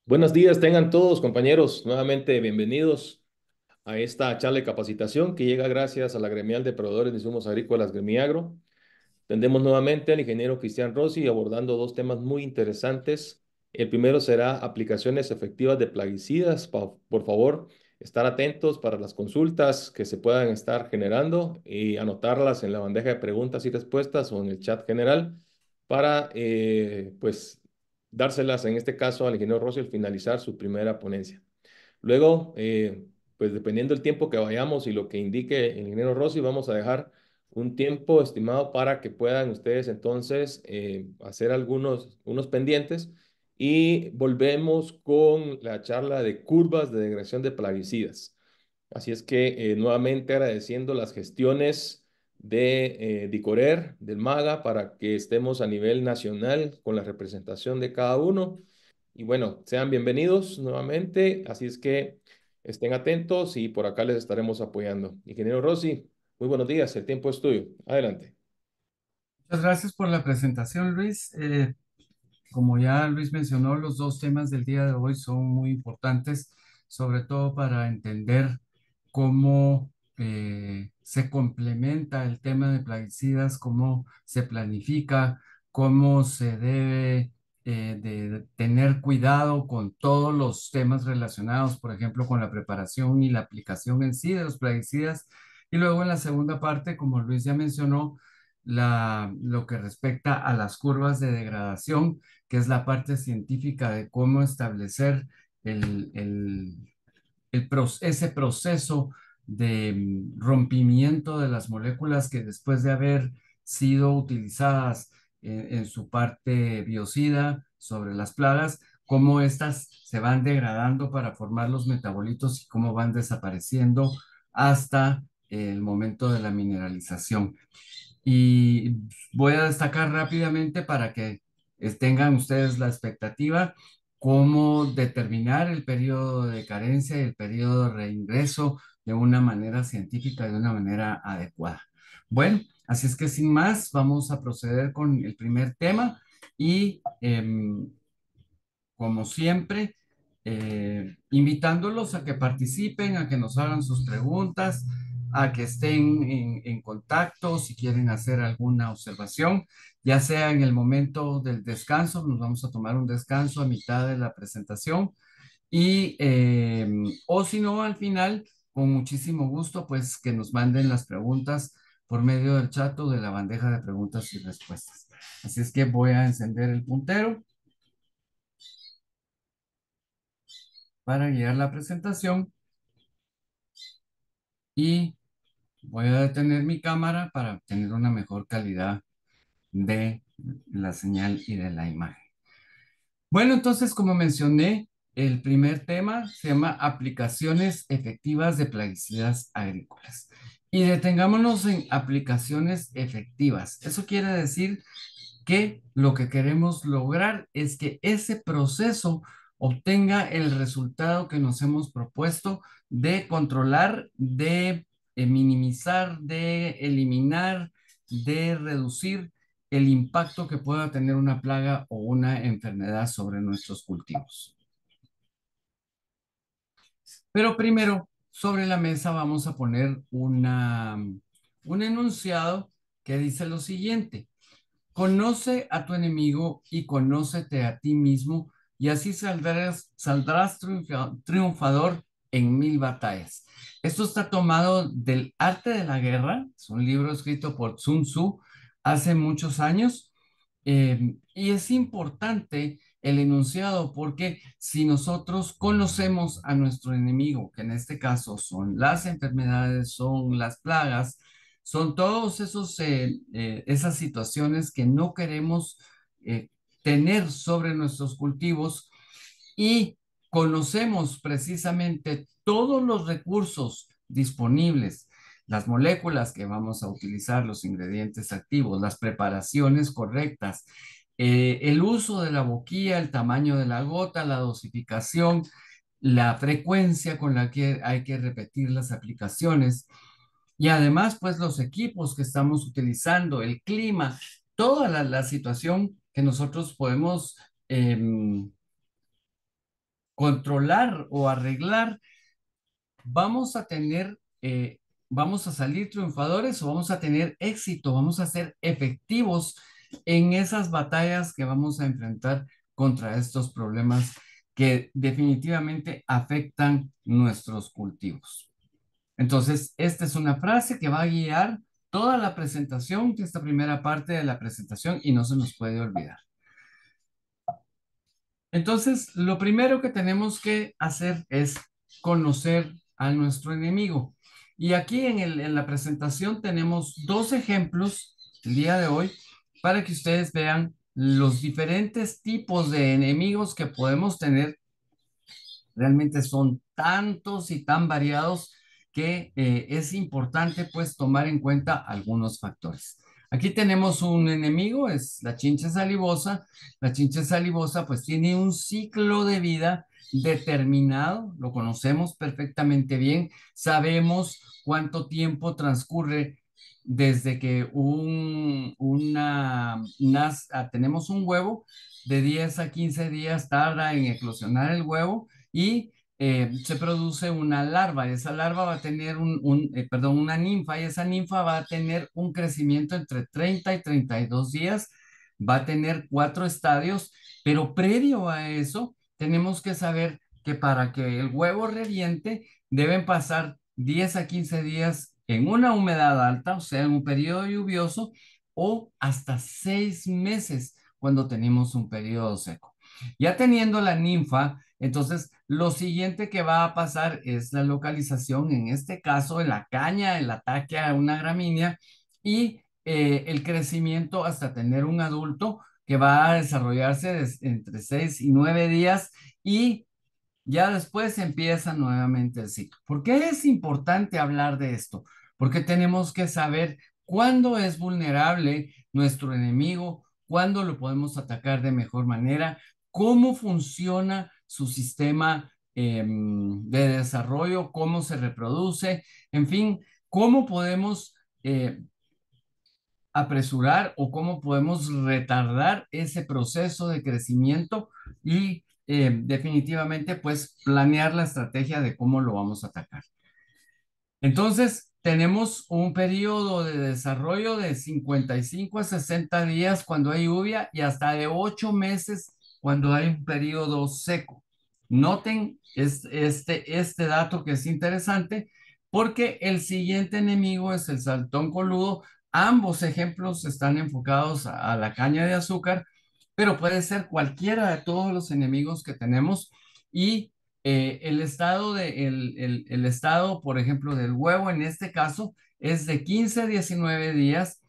Buenos días, tengan todos compañeros, nuevamente bienvenidos a esta charla de capacitación que llega gracias a la Gremial de Proveedores de Insumos Agrícolas Gremiagro. Tendremos nuevamente al ingeniero Cristian Rossi abordando dos temas muy interesantes. El primero será aplicaciones efectivas de plaguicidas. Por favor, estar atentos para las consultas que se puedan estar generando y anotarlas en la bandeja de preguntas y respuestas o en el chat general para, pues, dárselas en este caso al ingeniero Rossi al finalizar su primera ponencia. Luego, pues dependiendo del tiempo que vayamos y lo que indique el ingeniero Rossi, vamos a dejar un tiempo estimado para que puedan ustedes entonces hacer unos pendientes y volvemos con la charla de curvas de degradación de plaguicidas. Así es que nuevamente agradeciendo las gestiones de Dicorer, del MAGA, para que estemos a nivel nacional con la representación de cada uno. Y bueno, sean bienvenidos nuevamente, así es que estén atentos y por acá les estaremos apoyando. Ingeniero Rossi, muy buenos días, el tiempo es tuyo. Adelante. Muchas gracias por la presentación, Luis. Como ya Luis mencionó, los dos temas del día de hoy son muy importantes, sobre todo para entender cómo se complementa el tema de plaguicidas, cómo se planifica, cómo se debe de tener cuidado con todos los temas relacionados, por ejemplo, con la preparación y la aplicación en sí de los plaguicidas. Y luego en la segunda parte, como Luis ya mencionó, lo que respecta a las curvas de degradación, que es la parte científica de cómo establecer el, el- ese proceso de rompimiento de las moléculas que después de haber sido utilizadas en su parte biocida sobre las plagas, cómo éstas se van degradando para formar los metabolitos y cómo van desapareciendo hasta el momento de la mineralización. Y voy a destacar rápidamente para que tengan ustedes la expectativa, cómo determinar el periodo de carencia y el periodo de reingreso de una manera científica y de una manera adecuada. Bueno, así es que sin más, vamos a proceder con el primer tema y como siempre, invitándolos a que participen, a que nos hagan sus preguntas, a que estén en contacto si quieren hacer alguna observación, ya sea en el momento del descanso, nos vamos a tomar un descanso a mitad de la presentación y, o si no, al final, con muchísimo gusto, pues que nos manden las preguntas por medio del chat o de la bandeja de preguntas y respuestas. Así es que voy a encender el puntero para guiar la presentación y voy a detener mi cámara para obtener una mejor calidad de la señal y de la imagen. Bueno, entonces, como mencioné, el primer tema se llama aplicaciones efectivas de plaguicidas agrícolas. Y detengámonos en aplicaciones efectivas. Eso quiere decir que lo que queremos lograr es que ese proceso obtenga el resultado que nos hemos propuesto de controlar, de minimizar, de eliminar, de reducir el impacto que pueda tener una plaga o una enfermedad sobre nuestros cultivos. Pero primero, sobre la mesa vamos a poner un enunciado que dice lo siguiente. Conoce a tu enemigo y conócete a ti mismo, y así saldrás triunfador en mil batallas. Esto está tomado del Arte de la Guerra, es un libro escrito por Sun Tzu hace muchos años, y es importante el enunciado porque si nosotros conocemos a nuestro enemigo, que en este caso son las enfermedades, son las plagas, son todos esas situaciones que no queremos eh, tener sobre nuestros cultivos y conocemos precisamente todos los recursos disponibles, las moléculas que vamos a utilizar, los ingredientes activos, las preparaciones correctas, el uso de la boquilla, el tamaño de la gota, la dosificación, la frecuencia con la que hay que repetir las aplicaciones y además, pues los equipos que estamos utilizando, el clima, toda la situación que nosotros podemos controlar o arreglar, vamos a tener, vamos a salir triunfadores o vamos a tener éxito, vamos a ser efectivos en esas batallas que vamos a enfrentar contra estos problemas que definitivamente afectan nuestros cultivos. Entonces, esta es una frase que va a guiar toda la presentación, esta primera parte de la presentación, y no se nos puede olvidar. Entonces, lo primero que tenemos que hacer es conocer a nuestro enemigo. Y aquí en la presentación tenemos dos ejemplos el día de hoy para que ustedes vean los diferentes tipos de enemigos que podemos tener. Realmente son tantos y tan variados que es importante pues tomar en cuenta algunos factores. Aquí tenemos un enemigo, es la chincha salivosa. La chincha salivosa pues tiene un ciclo de vida determinado, lo conocemos perfectamente bien, sabemos cuánto tiempo transcurre desde que tenemos un huevo, de 10 a 15 días tarda en eclosionar el huevo y se produce una larva. Esa larva va a tener perdón, una ninfa, y esa ninfa va a tener un crecimiento entre 30 y 32 días, va a tener 4 estadios, pero previo a eso tenemos que saber que para que el huevo reviente deben pasar 10 a 15 días en una humedad alta, o sea, en un periodo lluvioso, o hasta 6 meses cuando tenemos un periodo seco. Ya teniendo la ninfa, entonces lo siguiente que va a pasar es la localización, en este caso en la caña, el ataque a una gramínea y el crecimiento hasta tener un adulto que va a desarrollarse entre 6 y 9 días y ya después empieza nuevamente el ciclo. ¿Por qué es importante hablar de esto? Porque tenemos que saber cuándo es vulnerable nuestro enemigo, cuándo lo podemos atacar de mejor manera, cómo funciona su sistema de desarrollo, cómo se reproduce, en fin, cómo podemos apresurar o cómo podemos retardar ese proceso de crecimiento y definitivamente pues planear la estrategia de cómo lo vamos a atacar. Entonces, tenemos un periodo de desarrollo de 55 a 60 días cuando hay lluvia y hasta de 8 meses cuando hay un periodo seco. Noten este dato que es interesante porque el siguiente enemigo es el saltón coludo. Ambos ejemplos están enfocados a la caña de azúcar, pero puede ser cualquiera de todos los enemigos que tenemos y el estado, por ejemplo, del huevo en este caso es de 15 a 19 días.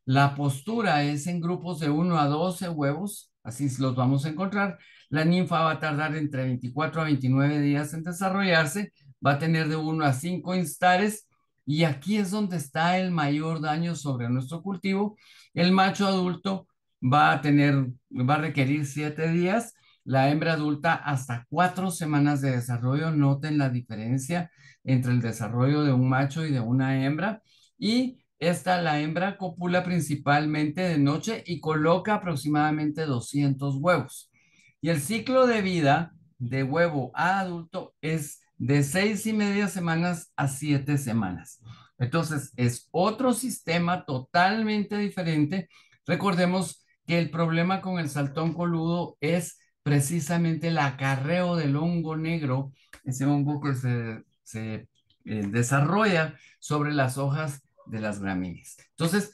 La postura es en grupos de 1 a 12 huevos, así los vamos a encontrar. La ninfa va a tardar entre 24 a 29 días en desarrollarse, va a tener de 1 a 5 instares y aquí es donde está el mayor daño sobre nuestro cultivo. El macho adulto va a requerir 7 días, la hembra adulta hasta 4 semanas de desarrollo. Noten la diferencia entre el desarrollo de un macho y de una hembra. Y la hembra copula principalmente de noche y coloca aproximadamente 200 huevos. Y el ciclo de vida de huevo a adulto es de 6,5 semanas a 7 semanas. Entonces, es otro sistema totalmente diferente. Recordemos que el problema con el saltón coludo es precisamente el acarreo del hongo negro, ese hongo que se desarrolla sobre las hojas de las gramíneas. Entonces,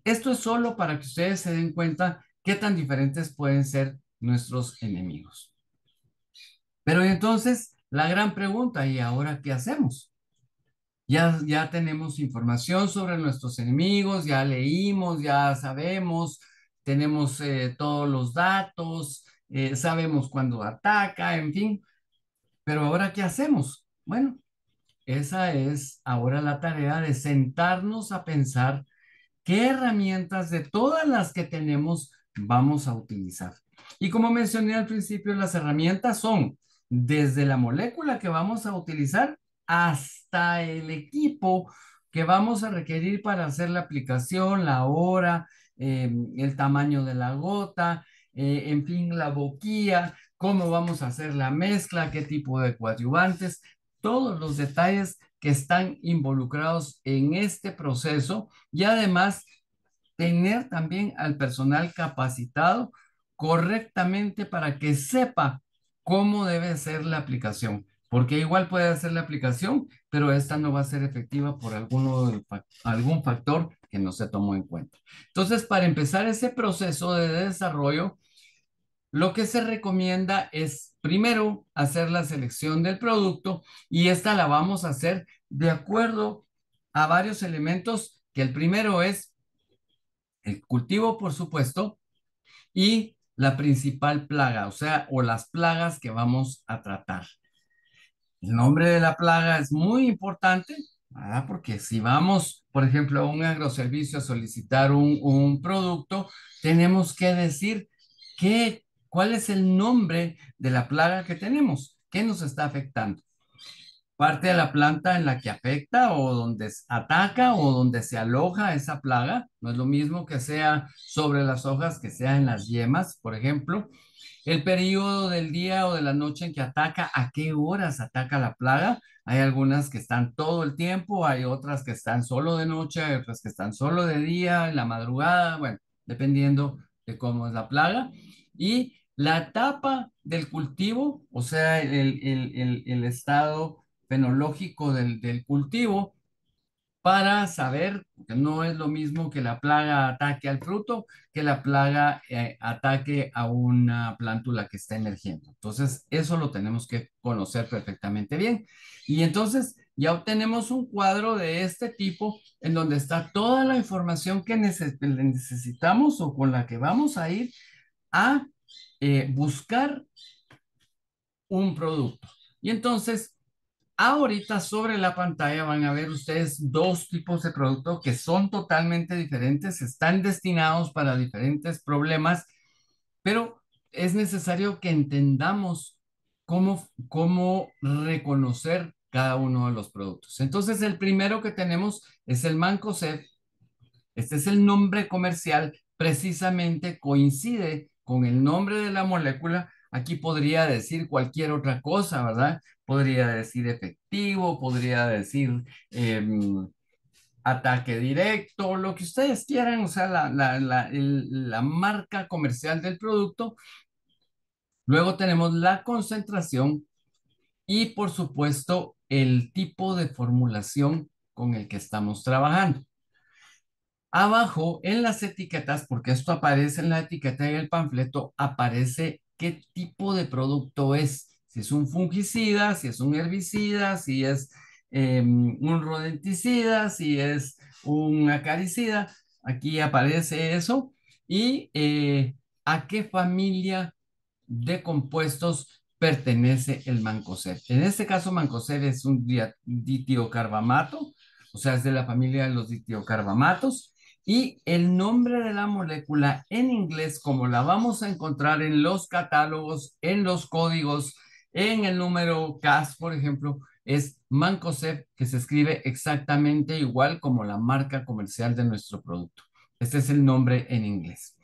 esto es solo para que ustedes se den cuenta qué tan diferentes pueden ser nuestros enemigos. Pero entonces, la gran pregunta, ¿y ahora qué hacemos? Ya tenemos información sobre nuestros enemigos, ya leímos, ya sabemos, tenemos todos los datos, sabemos cuándo ataca, en fin, pero ahora ¿qué hacemos? Bueno, esa es ahora la tarea de sentarnos a pensar qué herramientas de todas las que tenemos vamos a utilizar. Y como mencioné al principio, las herramientas son desde la molécula que vamos a utilizar hasta el equipo que vamos a requerir para hacer la aplicación, la hora, el tamaño de la gota, en fin, la boquilla. cómo vamos a hacer la mezcla, qué tipo de coadyuvantes, todos los detalles que están involucrados en este proceso y además tener también al personal capacitado correctamente para que sepa cómo debe ser la aplicación, porque igual puede hacer la aplicación, pero esta no va a ser efectiva por algún factor que no se tomó en cuenta. Entonces, para empezar ese proceso de desarrollo, lo que se recomienda es primero hacer la selección del producto y esta la vamos a hacer de acuerdo a varios elementos, que el primero es el cultivo, por supuesto, y la principal plaga, o sea, o las plagas que vamos a tratar. El nombre de la plaga es muy importante, ¿verdad? Porque si vamos, por ejemplo, a un agroservicio a solicitar un producto, tenemos que decir cuál es el nombre de la plaga que tenemos, qué nos está afectando. Parte de la planta en la que afecta o donde ataca o donde se aloja esa plaga. No es lo mismo que sea sobre las hojas que sea en las yemas, por ejemplo. El periodo del día o de la noche en que ataca, a qué horas ataca la plaga. Hay algunas que están todo el tiempo, hay otras que están solo de noche, hay otras que están solo de día, en la madrugada, bueno, dependiendo de cómo es la plaga. Y la etapa del cultivo, o sea, el estado fenológico del cultivo, para saber que no es lo mismo que la plaga ataque al fruto, que la plaga ataque a una plántula que está emergiendo. Entonces, eso lo tenemos que conocer perfectamente bien. Y entonces ya obtenemos un cuadro de este tipo en donde está toda la información que necesitamos o con la que vamos a ir a buscar un producto. Y entonces ahorita sobre la pantalla van a ver ustedes dos tipos de productos que son totalmente diferentes, están destinados para diferentes problemas, pero es necesario que entendamos cómo reconocer cada uno de los productos. Entonces, el primero que tenemos es el Mancozeb. Este es el nombre comercial, precisamente coincide con el nombre de la molécula. Aquí podría decir cualquier otra cosa, ¿verdad? Podría decir efectivo, podría decir ataque directo, lo que ustedes quieran, o sea, la marca comercial del producto. Luego tenemos la concentración y, por supuesto, el tipo de formulación con el que estamos trabajando. Abajo en las etiquetas, porque esto aparece en la etiqueta y el panfleto, aparece qué tipo de producto es. Si es un fungicida, si es un herbicida, si es un rodenticida, si es un acaricida. Aquí aparece eso. Y a qué familia de compuestos pertenece el mancozeb. En este caso, mancozeb es un ditiocarbamato, o sea, es de la familia de los ditiocarbamatos. Y el nombre de la molécula en inglés, como la vamos a encontrar en los catálogos, en los códigos, en el número CAS, por ejemplo, es Mancozeb, que se escribe exactamente igual como la marca comercial de nuestro producto. Este es el nombre en inglés.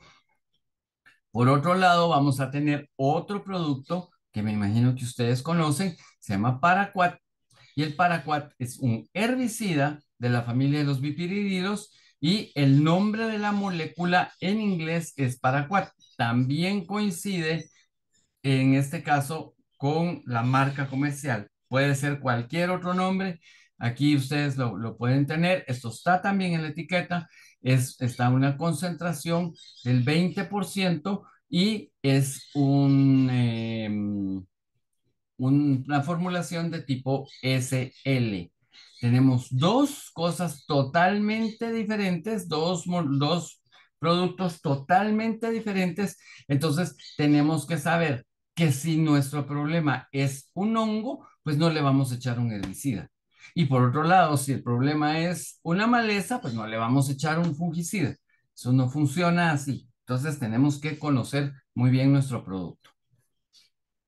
Por otro lado, vamos a tener otro producto que me imagino que ustedes conocen, se llama Paraquat, y el Paraquat es un herbicida de la familia de los bipiridilos y el nombre de la molécula en inglés es Paraquat. También coincide en este caso con la marca comercial. Puede ser cualquier otro nombre. Aquí ustedes lo pueden tener. Esto está también en la etiqueta. Está una concentración del 20% y es una formulación de tipo SL. Tenemos dos cosas totalmente diferentes, dos productos totalmente diferentes. Entonces, tenemos que saber que si nuestro problema es un hongo, pues no le vamos a echar un herbicida. Y por otro lado, si el problema es una maleza, pues no le vamos a echar un fungicida. Eso no funciona así. Entonces, tenemos que conocer muy bien nuestro producto.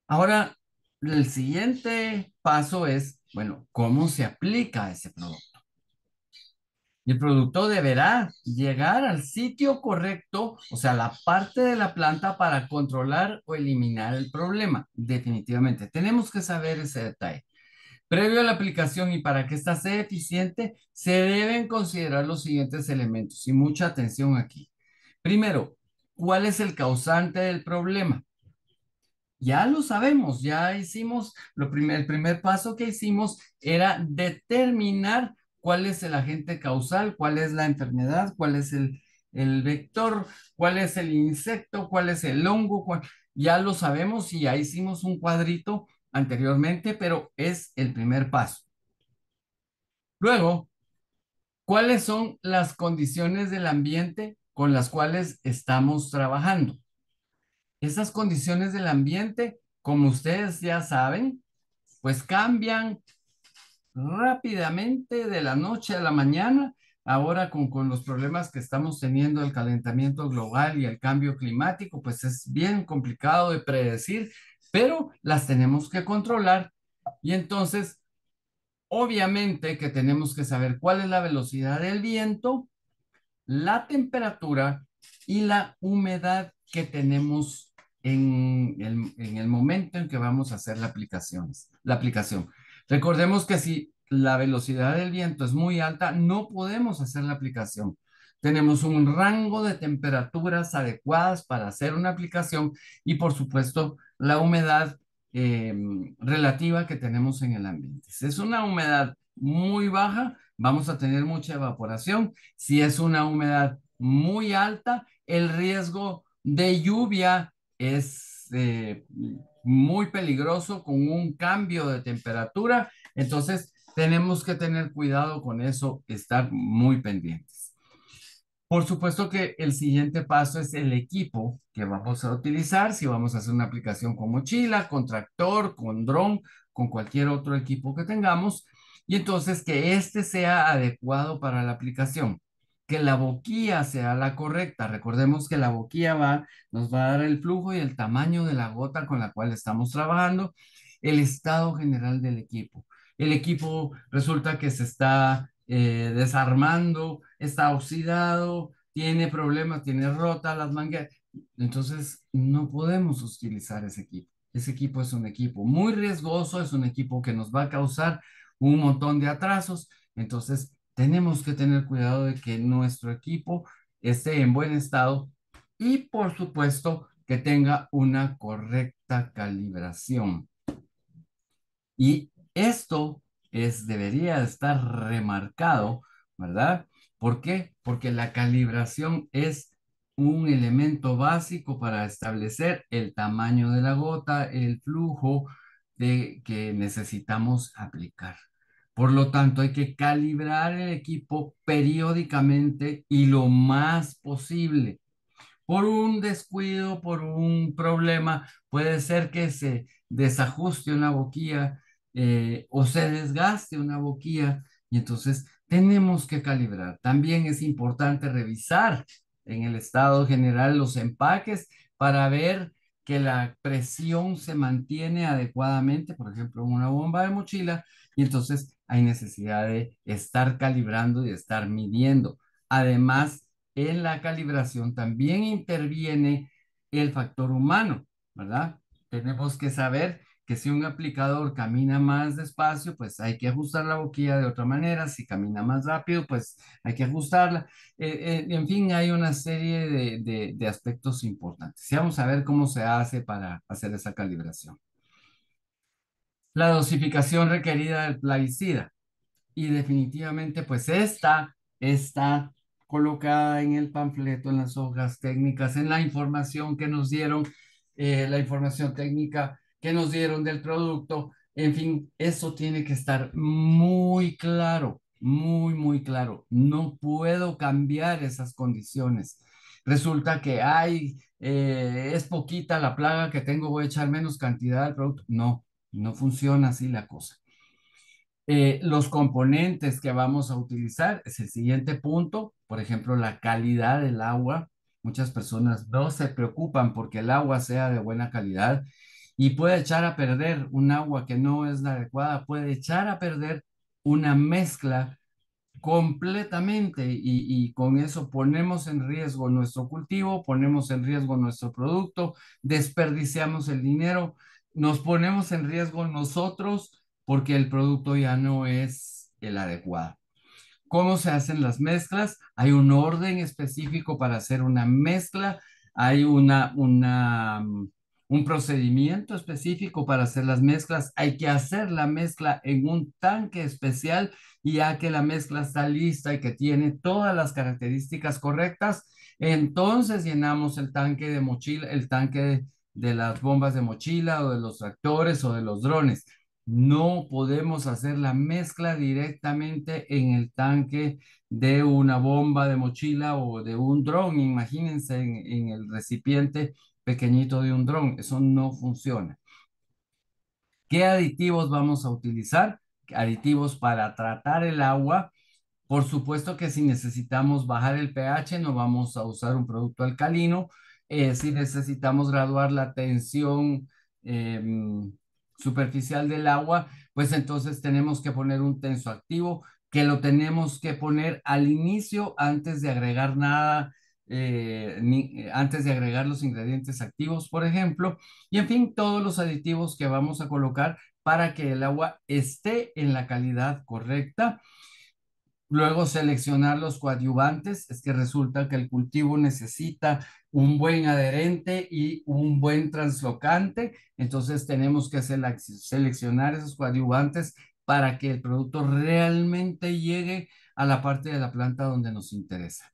Ahora, el siguiente paso es, bueno, ¿cómo se aplica ese producto? Y el producto deberá llegar al sitio correcto, o sea, la parte de la planta para controlar o eliminar el problema. Definitivamente, tenemos que saber ese detalle. Previo a la aplicación y para que ésta sea eficiente, se deben considerar los siguientes elementos y mucha atención aquí. Primero, ¿cuál es el causante del problema? Ya lo sabemos, ya hicimos, el primer paso que hicimos era determinar cuál es el agente causal, cuál es la enfermedad, cuál es el vector, cuál es el insecto, cuál es el hongo, ya lo sabemos y ya hicimos un cuadrito anteriormente, pero es el primer paso. Luego, ¿cuáles son las condiciones del ambiente con las cuales estamos trabajando? Esas condiciones del ambiente, como ustedes ya saben, pues cambian rápidamente de la noche a la mañana. Ahora con los problemas que estamos teniendo, el calentamiento global y el cambio climático, pues es bien complicado de predecir, pero las tenemos que controlar. Y entonces, obviamente que tenemos que saber cuál es la velocidad del viento, la temperatura y la humedad que tenemos en el momento en que vamos a hacer la aplicación. Recordemos que si la velocidad del viento es muy alta, no podemos hacer la aplicación. Tenemos un rango de temperaturas adecuadas para hacer una aplicación y, por supuesto, la humedad eh, relativa que tenemos en el ambiente. Si es una humedad muy baja, vamos a tener mucha evaporación. Si es una humedad muy alta, el riesgo de lluvia es muy peligroso con un cambio de temperatura. Entonces, tenemos que tener cuidado con eso, estar muy pendientes. Por supuesto que el siguiente paso es el equipo que vamos a utilizar. Si vamos a hacer una aplicación con mochila, con tractor, con dron, con cualquier otro equipo que tengamos. Y entonces que este sea adecuado para la aplicación. Que la boquilla sea la correcta. Recordemos que la boquilla nos va a dar el flujo y el tamaño de la gota con la cual estamos trabajando. El estado general del equipo. El equipo resulta que se está desarmando, está oxidado, tiene problemas, tiene rotas las mangueras. Entonces, no podemos utilizar ese equipo. Ese equipo es un equipo muy riesgoso, es un equipo que nos va a causar un montón de atrasos. Entonces, tenemos que tener cuidado de que nuestro equipo esté en buen estado y, por supuesto, que tenga una correcta calibración. Y esto debería estar remarcado, ¿verdad? ¿Por qué? Porque la calibración es un elemento básico para establecer el tamaño de la gota, el flujo que necesitamos aplicar. Por lo tanto, hay que calibrar el equipo periódicamente y lo más posible. Por un descuido, por un problema, puede ser que se desajuste una boquilla o se desgaste una boquilla y entonces tenemos que calibrar. También es importante revisar en el estado general los empaques para ver que la presión se mantiene adecuadamente, por ejemplo, en una bomba de mochila, y entonces hay necesidad de estar calibrando y de estar midiendo. Además, en la calibración también interviene el factor humano, ¿verdad? Tenemos que saber que si un aplicador camina más despacio, pues hay que ajustar la boquilla de otra manera. Si camina más rápido, pues hay que ajustarla. En fin, hay una serie de aspectos importantes. Y vamos a ver cómo se hace para hacer esa calibración. La dosificación requerida del plaguicida. Y definitivamente, pues esta está colocada en el panfleto, en las hojas técnicas, en la información que nos dieron, la información técnica que nos dieron del producto. En fin, eso tiene que estar muy claro, muy, muy claro. No puedo cambiar esas condiciones. Resulta que es poquita la plaga que tengo, voy a echar menos cantidad del producto. No, no funciona así la cosa. Los componentes que vamos a utilizar es el siguiente punto, por ejemplo, la calidad del agua. Muchas personas no se preocupan porque el agua sea de buena calidad y puede echar a perder un agua que no es la adecuada, puede echar a perder una mezcla completamente y con eso ponemos en riesgo nuestro cultivo, ponemos en riesgo nuestro producto, desperdiciamos el dinero, nos ponemos en riesgo nosotros porque el producto ya no es el adecuado. ¿Cómo se hacen las mezclas? Hay un orden específico para hacer una mezcla, hay un procedimiento específico para hacer las mezclas, hay que hacer la mezcla en un tanque especial y ya que la mezcla está lista y que tiene todas las características correctas, entonces llenamos el tanque de mochila, el tanque de las bombas de mochila o de los tractores o de los drones. No podemos hacer la mezcla directamente en el tanque de una bomba de mochila o de un dron. Imagínense en el recipiente pequeñito de un dron. Eso no funciona. ¿Qué aditivos vamos a utilizar? Aditivos para tratar el agua. Por supuesto que si necesitamos bajar el pH, no vamos a usar un producto alcalino. Si necesitamos graduar la tensión superficial del agua, pues entonces tenemos que poner un tensoactivo que lo tenemos que poner al inicio antes de agregar nada, antes de agregar los ingredientes activos, por ejemplo, y en fin, todos los aditivos que vamos a colocar para que el agua esté en la calidad correcta. Luego seleccionar los coadyuvantes, es que resulta que el cultivo necesita un buen adherente y un buen translocante, entonces tenemos que seleccionar esos coadyuvantes para que el producto realmente llegue a la parte de la planta donde nos interesa.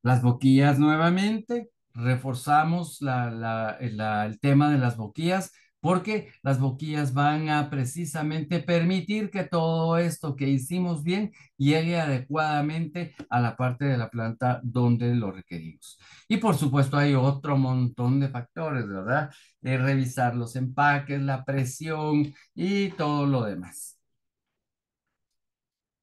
Las boquillas nuevamente, reforzamos el tema de las boquillas porque las boquillas van a precisamente permitir que todo esto que hicimos bien llegue adecuadamente a la parte de la planta donde lo requerimos. Y por supuesto hay otro montón de factores, ¿verdad? Revisar los empaques, la presión y todo lo demás.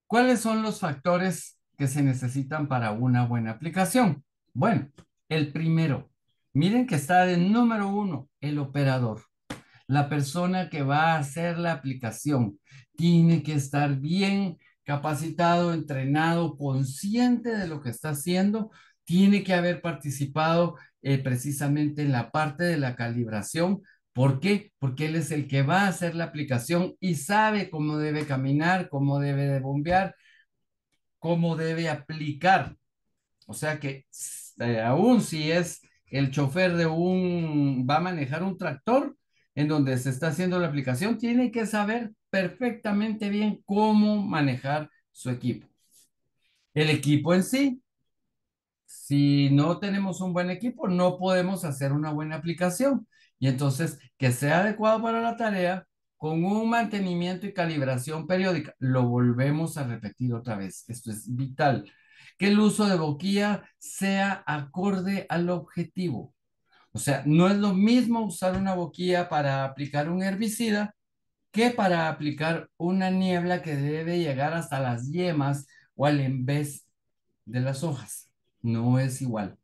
¿Cuáles son los factores que se necesitan para una buena aplicación? Bueno, el primero, miren que está de número uno, el operador. La persona que va a hacer la aplicación tiene que estar bien capacitado, entrenado, consciente de lo que está haciendo, tiene que haber participado precisamente en la parte de la calibración. ¿Por qué? Porque él es el que va a hacer la aplicación y sabe cómo debe caminar, cómo debe de bombear, cómo debe aplicar. O sea que aún si es el chofer de va a manejar un tractor en donde se está haciendo la aplicación, tiene que saber perfectamente bien cómo manejar su equipo. El equipo en sí, si no tenemos un buen equipo, no podemos hacer una buena aplicación. Y entonces, que sea adecuado para la tarea, con un mantenimiento y calibración periódica. Lo volvemos a repetir otra vez. Esto es vital. Que el uso de boquilla sea acorde al objetivo. O sea, no es lo mismo usar una boquilla para aplicar un herbicida que para aplicar una niebla que debe llegar hasta las yemas o al envés de las hojas. No es igual.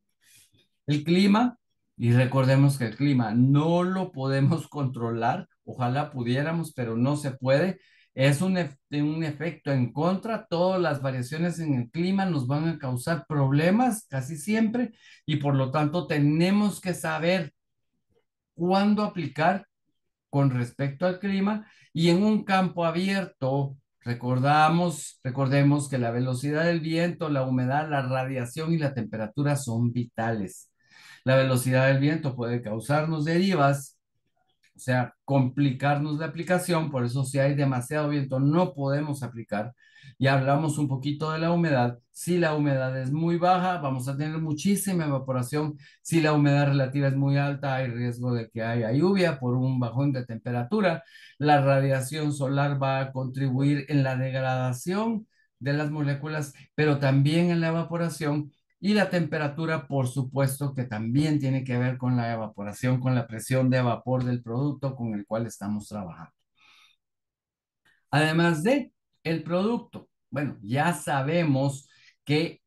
El clima, y recordemos que el clima no lo podemos controlar, ojalá pudiéramos, pero no se puede. Es un efecto en contra, todas las variaciones en el clima nos van a causar problemas casi siempre y por lo tanto tenemos que saber cuándo aplicar con respecto al clima y en un campo abierto. Recordemos que la velocidad del viento, la humedad, la radiación y la temperatura son vitales. La velocidad del viento puede causarnos derivas, o sea, complicarnos la aplicación, por eso si hay demasiado viento no podemos aplicar. Y hablamos un poquito de la humedad. Si la humedad es muy baja, vamos a tener muchísima evaporación. Si la humedad relativa es muy alta, hay riesgo de que haya lluvia por un bajón de temperatura. La radiación solar va a contribuir en la degradación de las moléculas, pero también en la evaporación. Y la temperatura, por supuesto, que también tiene que ver con la evaporación, con la presión de vapor del producto con el cual estamos trabajando. Además de el producto, bueno, ya sabemos que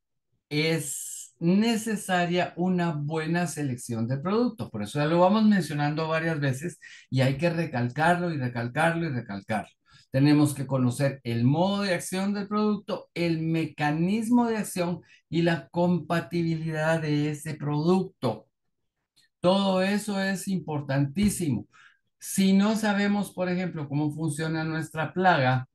es necesaria una buena selección de producto. Por eso ya lo vamos mencionando varias veces y hay que recalcarlo y recalcarlo y recalcarlo. Tenemos que conocer el modo de acción del producto, el mecanismo de acción y la compatibilidad de ese producto. Todo eso es importantísimo. Si no sabemos, por ejemplo, cómo funciona nuestra plaga,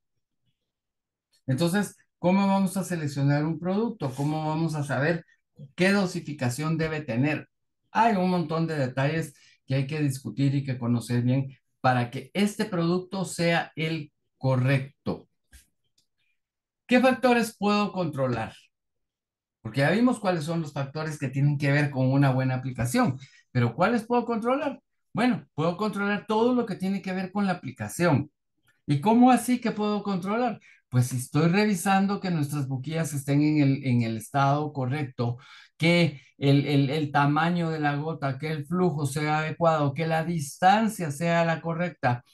entonces, ¿cómo vamos a seleccionar un producto? ¿Cómo vamos a saber qué dosificación debe tener? Hay un montón de detalles que hay que discutir y que conocer bien para que este producto sea el correcto. ¿Qué factores puedo controlar? Porque ya vimos cuáles son los factores que tienen que ver con una buena aplicación, pero ¿cuáles puedo controlar? Bueno, puedo controlar todo lo que tiene que ver con la aplicación. ¿Y cómo así que puedo controlar? Pues si estoy revisando que nuestras boquillas estén en el estado correcto, que el tamaño de la gota, que el flujo sea adecuado, que la distancia sea la correcta,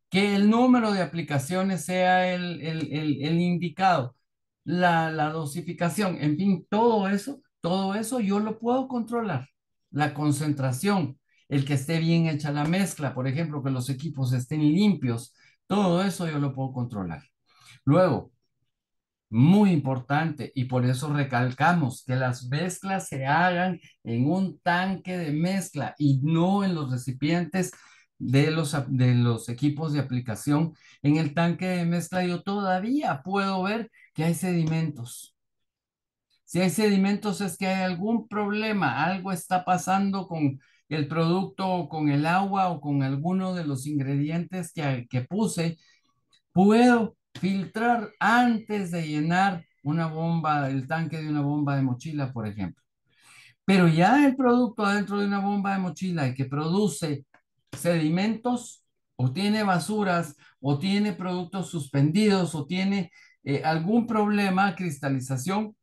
que el número de aplicaciones sea el indicado, la dosificación, en fin, todo eso yo lo puedo controlar. La concentración, el que esté bien hecha la mezcla, por ejemplo, que los equipos estén limpios, todo eso yo lo puedo controlar. Luego, muy importante, y por eso recalcamos que las mezclas se hagan en un tanque de mezcla y no en los recipientes de los equipos de aplicación. En el tanque de mezcla yo todavía puedo ver que hay sedimentos. Si hay sedimentos es que hay algún problema, algo está pasando con el producto o con el agua o con alguno de los ingredientes que puse. Puedo filtrar antes de llenar una bomba, el tanque de una bomba de mochila, por ejemplo. Pero ya el producto adentro de una bomba de mochila y que produce sedimentos o tiene basuras o tiene productos suspendidos o tiene algún problema, cristalización,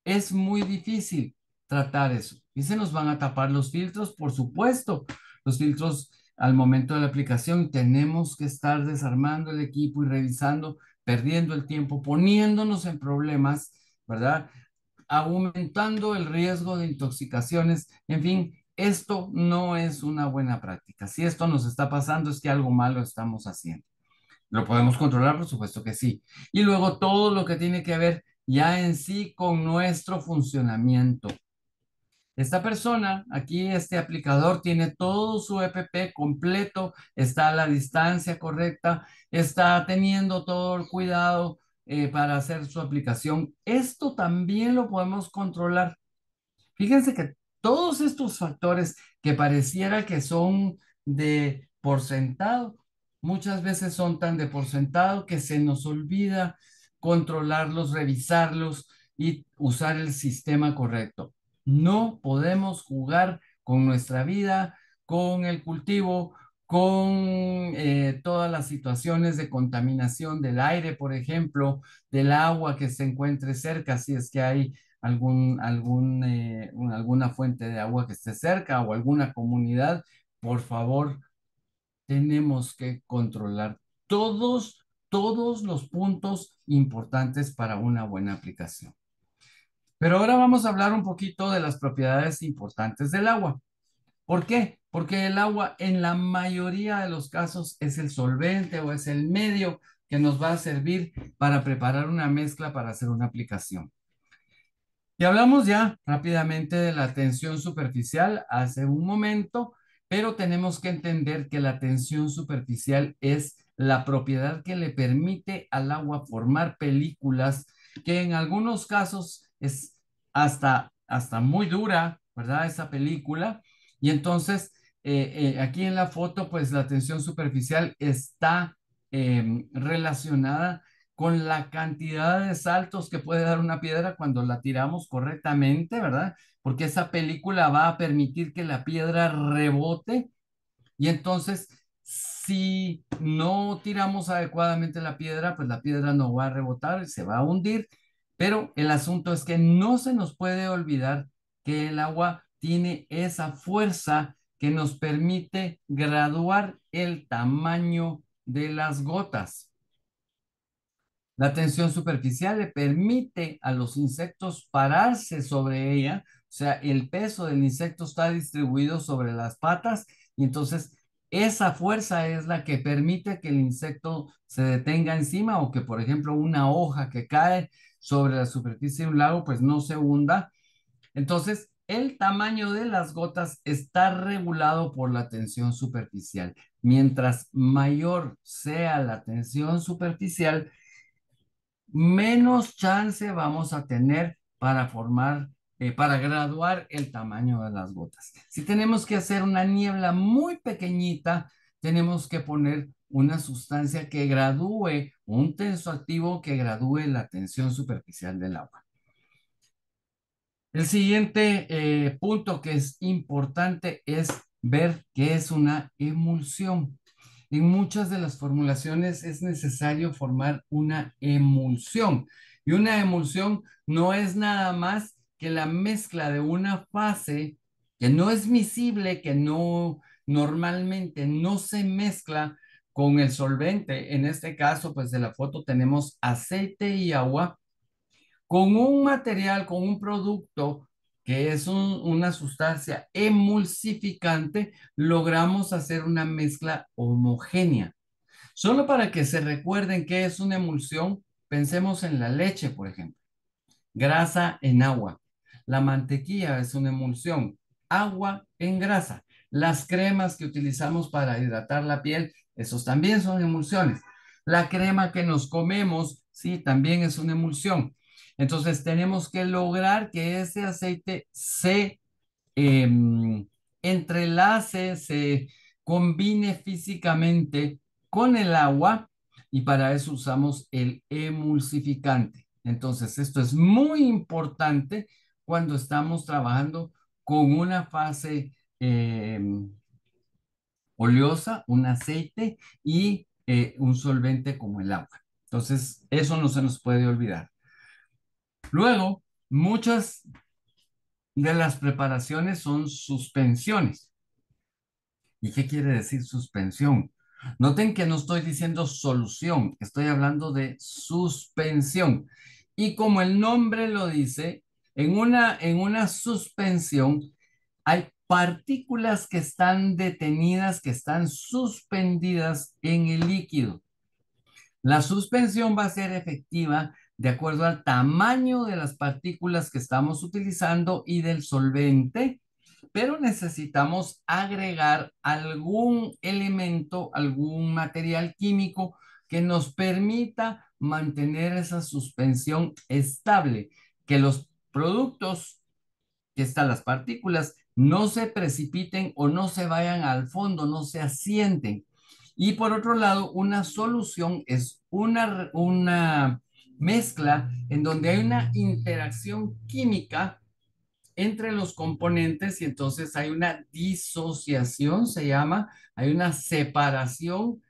es muy difícil tratar eso. Y se nos van a tapar los filtros, por supuesto. Los filtros al momento de la aplicación tenemos que estar desarmando el equipo y revisando, perdiendo el tiempo, poniéndonos en problemas, ¿verdad? Aumentando el riesgo de intoxicaciones. En fin, esto no es una buena práctica. Si esto nos está pasando es que algo malo estamos haciendo. ¿Lo podemos controlar? Por supuesto que sí. Y luego todo lo que tiene que ver ya en sí con nuestro funcionamiento. Esta persona, aquí este aplicador tiene todo su EPP completo, está a la distancia correcta, está teniendo todo el cuidado para hacer su aplicación. Esto también lo podemos controlar. Fíjense que todos estos factores que pareciera que son de por sentado, muchas veces son tan de por sentado que se nos olvida controlarlos, revisarlos y usar el sistema correcto. No podemos jugar con nuestra vida, con el cultivo, con todas las situaciones de contaminación del aire, por ejemplo, del agua que se encuentre cerca, si es que hay alguna fuente de agua que esté cerca o alguna comunidad, por favor, tenemos que controlar todos los puntos importantes para una buena aplicación. Pero ahora vamos a hablar un poquito de las propiedades importantes del agua. ¿Por qué? Porque el agua en la mayoría de los casos es el solvente o es el medio que nos va a servir para preparar una mezcla para hacer una aplicación. Y hablamos ya rápidamente de la tensión superficial hace un momento, pero tenemos que entender que la tensión superficial es la propiedad que le permite al agua formar películas, que en algunos casos es hasta muy dura, ¿verdad? Esa película. Y entonces, aquí en la foto, pues la tensión superficial está relacionada con la cantidad de saltos que puede dar una piedra cuando la tiramos correctamente, ¿verdad? Porque esa película va a permitir que la piedra rebote y entonces si no tiramos adecuadamente la piedra, pues la piedra no va a rebotar, se va a hundir, pero el asunto es que no se nos puede olvidar que el agua tiene esa fuerza que nos permite graduar el tamaño de las gotas. La tensión superficial le permite a los insectos pararse sobre ella, o sea, el peso del insecto está distribuido sobre las patas y entonces Esa fuerza es la que permite que el insecto se detenga encima o que, por ejemplo, una hoja que cae sobre la superficie de un lago, pues no se hunda. Entonces, el tamaño de las gotas está regulado por la tensión superficial. Mientras mayor sea la tensión superficial, menos chance vamos a tener para formar, para graduar el tamaño de las gotas. Si tenemos que hacer una niebla muy pequeñita, tenemos que poner una sustancia que gradúe, un tensoactivo que gradúe la tensión superficial del agua. El siguiente punto que es importante es ver qué es una emulsión. En muchas de las formulaciones es necesario formar una emulsión. Y una emulsión no es nada más que la mezcla de una fase que no es miscible, que no normalmente no se mezcla con el solvente. En este caso, pues de la foto tenemos aceite y agua con un material, con un producto que es una sustancia emulsificante, logramos hacer una mezcla homogénea. Solo para que se recuerden qué es una emulsión, pensemos en la leche, por ejemplo. Grasa en agua. La mantequilla es una emulsión. Agua en grasa. Las cremas que utilizamos para hidratar la piel, esos también son emulsiones. La crema que nos comemos, sí, también es una emulsión. Entonces tenemos que lograr que ese aceite se entrelace, se combine físicamente con el agua y para eso usamos el emulsificante. Entonces, esto es muy importante cuando estamos trabajando con una fase oleosa, un aceite y un solvente como el agua. Entonces, eso no se nos puede olvidar. Luego, muchas de las preparaciones son suspensiones. ¿Y qué quiere decir suspensión? Noten que no estoy diciendo solución, estoy hablando de suspensión. Y como el nombre lo dice, en una suspensión hay partículas que están detenidas, que están suspendidas en el líquido. La suspensión va a ser efectiva de acuerdo al tamaño de las partículas que estamos utilizando y del solvente, pero necesitamos agregar algún elemento, algún material químico que nos permita mantener esa suspensión estable, que los productos, que están las partículas, no se precipiten o no se vayan al fondo, no se asienten. Y por otro lado, una solución es una mezcla en donde hay una interacción química entre los componentes y entonces hay una disociación, se llama, hay una separación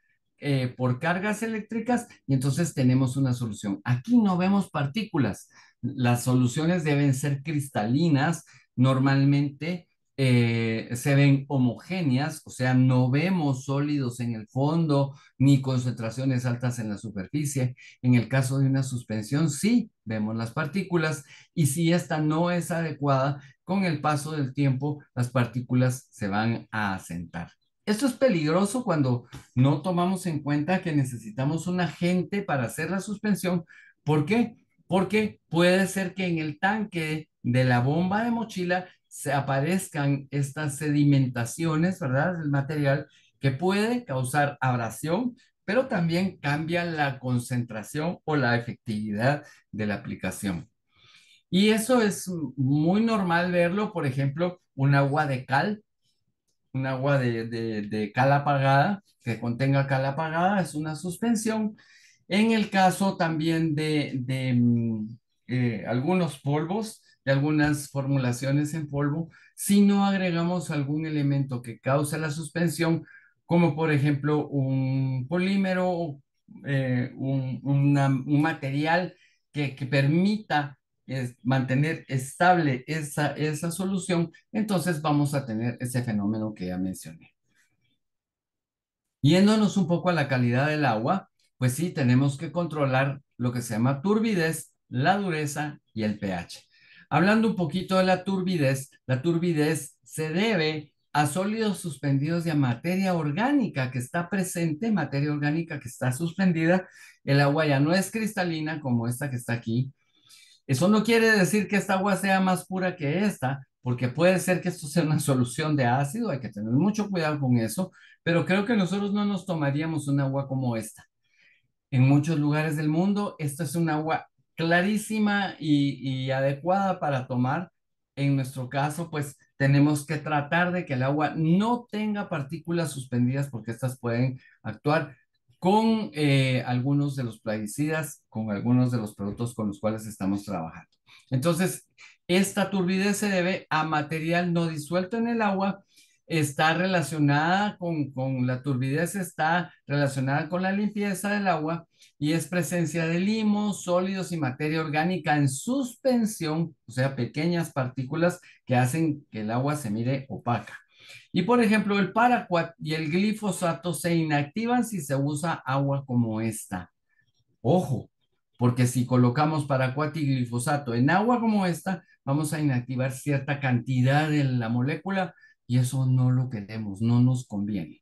por cargas eléctricas y entonces tenemos una solución. Aquí no vemos partículas. Las soluciones deben ser cristalinas, normalmente se ven homogéneas, o sea, no vemos sólidos en el fondo ni concentraciones altas en la superficie. En el caso de una suspensión, sí vemos las partículas y si esta no es adecuada, con el paso del tiempo las partículas se van a asentar. Esto es peligroso cuando no tomamos en cuenta que necesitamos un agente para hacer la suspensión. ¿Por qué? Porque puede ser que en el tanque de la bomba de mochila se aparezcan estas sedimentaciones, ¿verdad? Del material que puede causar abrasión, pero también cambia la concentración o la efectividad de la aplicación. Y eso es muy normal verlo, por ejemplo, un agua de cal, un agua de cal apagada, que contenga cal apagada, es una suspensión. En el caso también de algunos polvos, de algunas formulaciones en polvo, si no agregamos algún elemento que cause la suspensión, como por ejemplo un polímero, un material que permita mantener estable esa solución, entonces vamos a tener ese fenómeno que ya mencioné. Yéndonos un poco a la calidad del agua, pues sí, tenemos que controlar lo que se llama turbidez, la dureza y el pH. Hablando un poquito de la turbidez se debe a sólidos suspendidos y a materia orgánica que está presente, materia orgánica que está suspendida. El agua ya no es cristalina como esta que está aquí. Eso no quiere decir que esta agua sea más pura que esta, porque puede ser que esto sea una solución de ácido, hay que tener mucho cuidado con eso, pero creo que nosotros no nos tomaríamos un agua como esta. En muchos lugares del mundo, esta es un agua clarísima y adecuada para tomar. En nuestro caso, pues tenemos que tratar de que el agua no tenga partículas suspendidas porque estas pueden actuar con algunos de los plaguicidas, con algunos de los productos con los cuales estamos trabajando. Entonces, esta turbidez se debe a material no disuelto en el agua, está relacionada con la turbidez, está relacionada con la limpieza del agua y es presencia de limos, sólidos y materia orgánica en suspensión, o sea, pequeñas partículas que hacen que el agua se mire opaca. Y por ejemplo, el paraquat y el glifosato se inactivan si se usa agua como esta. Ojo, porque si colocamos paraquat y glifosato en agua como esta, vamos a inactivar cierta cantidad de la molécula y eso no lo queremos, no nos conviene.